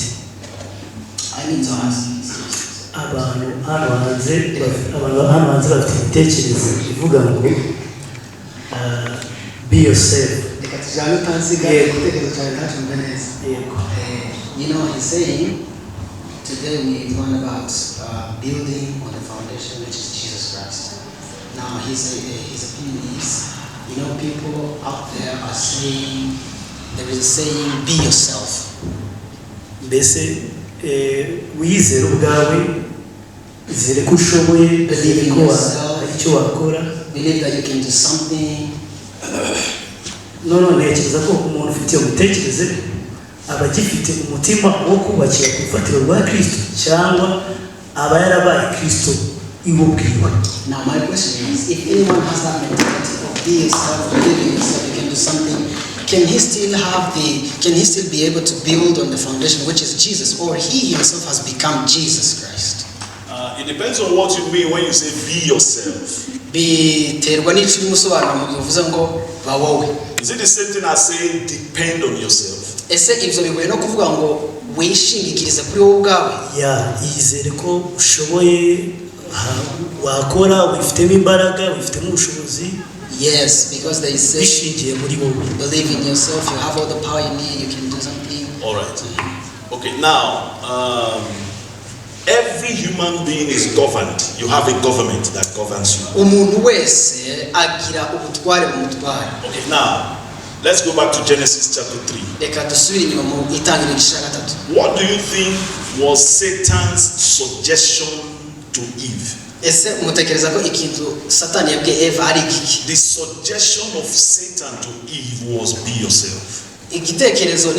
abantu hano hanze bafite ibitekerezo bivuga ngo be yourself. Reka tujyane utansigaye igitekerezo cyawe ntacumve neza. Yego. You know, he's saying, today we learn about building on the foundation, which is Jesus Christ. Now, his opinion is, you know, people out there are saying, there is a saying, be yourself. Mbese wizera ubwawe, izere ko ushoboye, believe in yourself, icyo wakora, believe that you can do something. Ntekereza ko umuntu ufite imitekerereze aba agifite umutima wo kubakira ku ifatiro rwa Kristo cyangwa aba yarabaye Kristo iwe ubwiwe. Now my question is, if anyone has that mentality of be yourself, believe in yourself, you can do something, can he still be able to build on the foundation which is Jesus, or he himself has become Jesus Christ? It depends on what you mean when you say be yourself. Biterwa n'icyo urimo usobanura mu gihe uvuze ngo ba wowe. Is it the same thing as saying depend on yourself? Ese ibyo bigoye no kuvuga ngo wishingikirize kuri wowe ubwawe? Yizere ko ushoboye, wakora, wifitemo imbaraga, wifitemo ubushobozi. Yes, because they say bishingiye muri wowe. Believe in yourself, you have all the power you need, you can do something. All right. Okay, now every human being is governed. You have a government that governs you. Umuntu wese agira ubutware mu mutware. Okay, now let's go back to Genesis chapter 3. Reka dusubire inyuma mu itangiriro igice cya 3. What do you think was Satan's suggestion to Eve? Ese umutekereza ko ikintu Satani yabwiye Eva ari iki? The suggestion of Satan to Eve was be yourself. Igitekerezo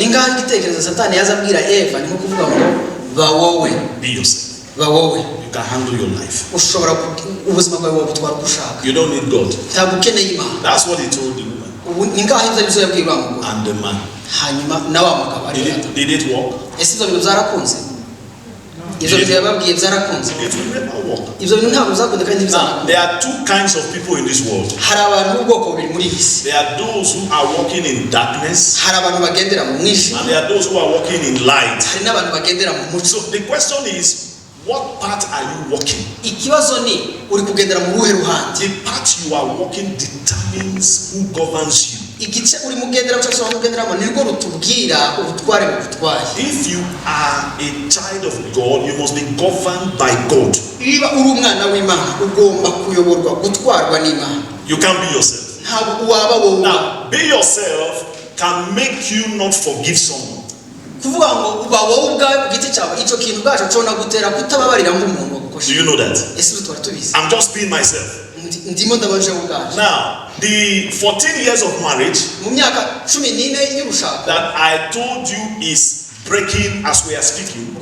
Satani yazabwira Eva ni nko kuvuga ngo ba wowe. Be yourself. Ba wowe. You can handle your life. Ushobora ubuzima bwawe wabutwara ushaka. You don't need God. Ntabwo ukeneye Imana. That's what he told the woman. Ubu ningaho ibyo yabwira umugore. And the man. Hanyuma nawa mugabo ari. Did it work? Ese ibyo bintu byarakunze? Ibyo bintu yababwiye byarakunze. It will never work. Ibyo bintu ntabwo bizakunda kandi bizakunda. There are two kinds of people in this world. Hari abantu b'ubwoko bubiri muri iyi si. There are those who are walking in darkness. Hari abantu bagendera mu mwijima. And there are those who are walking in light. Hari n'abantu bagendera mu mucyo. So the question is, what part are you walking? Ikibazo ni uri kugendera mu ruhe ruhande? The part you are walking determines who governs you. Igice uri mugendera cyangwa mugenderamo nirwo rutubwira ubutware mu butwaye. If you are a child of God, you must be governed by God. Niba uri umwana w'Imana ugomba kuyoborwa gutwarwa n'Imana. You can't be yourself. Ntabwo waba wowe. Now, be yourself can make you not forgive someone. Kuvuga ngo uba wowe ubwawe ku giti cyawe icyo kintu bwacu cyo nagutera kutababarira nk'umuntu wagukosha. Do you know that? Ese twari tubizi. I'm just being myself. Ndimo ndabaje ubwacu. Now, the 14 years of marriage mu myaka 14 y'urushako that I told you is breaking as we are speaking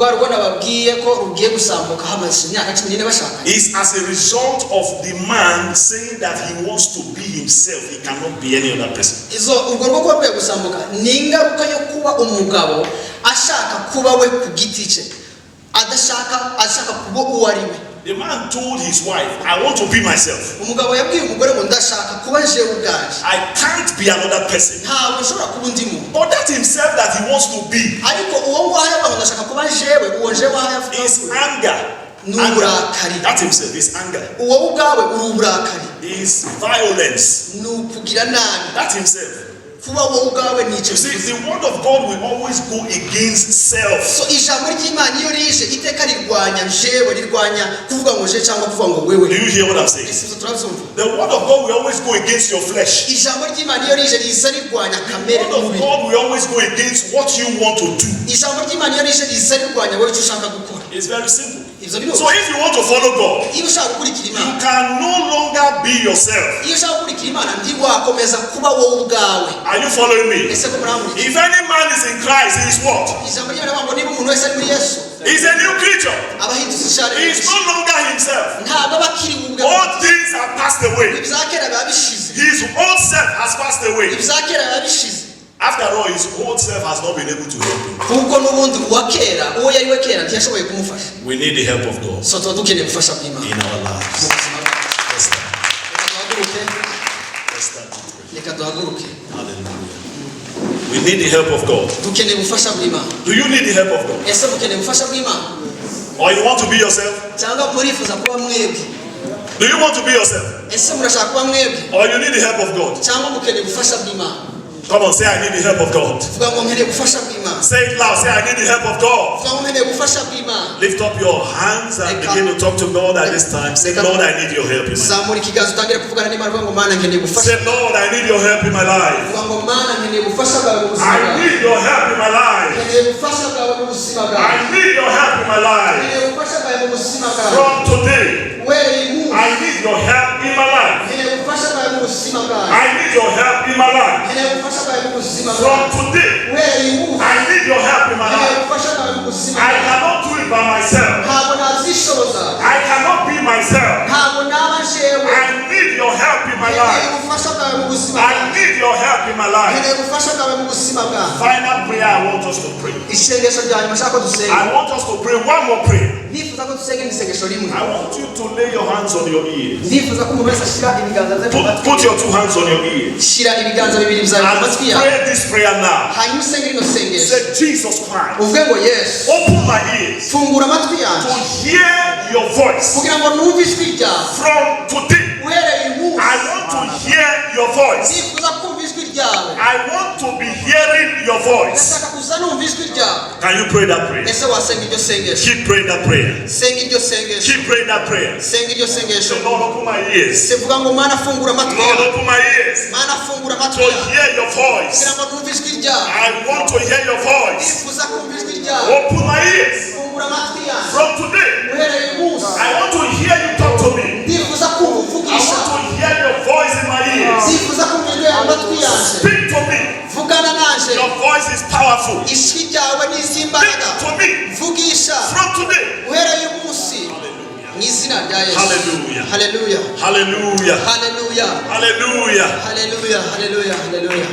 is as a result of the man saying that he wants to be himself. He cannot be any other person. The man told his wife, I want to be myself. I can't be another person. But that himself that he wants to be is anger. That himself is anger. Is violence. That himself. You see, the word of God will always go against self. So do you hear what I'm saying? The word of God will always go against your flesh. The word of God will always go against what you want to do. It's very simple. So if you want to follow God, you can no longer be yourself. Are you following me? If any man is in Christ, he is what? He's a new creature. He is no longer himself. All things have passed away. His old self has passed away. After all, his old self has not been able to help him. We need the help of God in our lives. Hallelujah. We need the help of God. Do you need the help of God? Or you want to be yourself? Do you want to be yourself? Or you need the help of God? Come on, say I need the help of God. Say it loud, say I need the help of God. Lift up your hands and begin to talk to God at this time. Say, Lord, I need your help in my life. Say, Lord, I need your help in my life. I need your help in my life. I need your help in my life. From today, I need your help in my life. I need your help in my life. From today, I need your help in my life. I cannot do it by myself. I cannot be myself. I need your help in my life. I need your help in my life. Final prayer I want us to pray. I want us to pray one more prayer. I want you to lay your hands on your ears. Put your two hands on your ears. And pray this prayer now. Say, Jesus Christ, open my ears to hear your voice. From today, I want to hear your voice. I want to be hearing your voice. Can you pray that prayer? Keep praying that prayer. Keep praying that prayer. Say, Lord, open my ears. Lord, open my ears to hear your voice. I want to hear your voice. Open my ears. From today, I want to hear you talk to me. I want to hear your voice in my ears. Speak to me. Your voice is powerful. Speak to me. From today. Hallelujah. Hallelujah. Hallelujah. Hallelujah. Hallelujah. Hallelujah. Hallelujah. Hallelujah.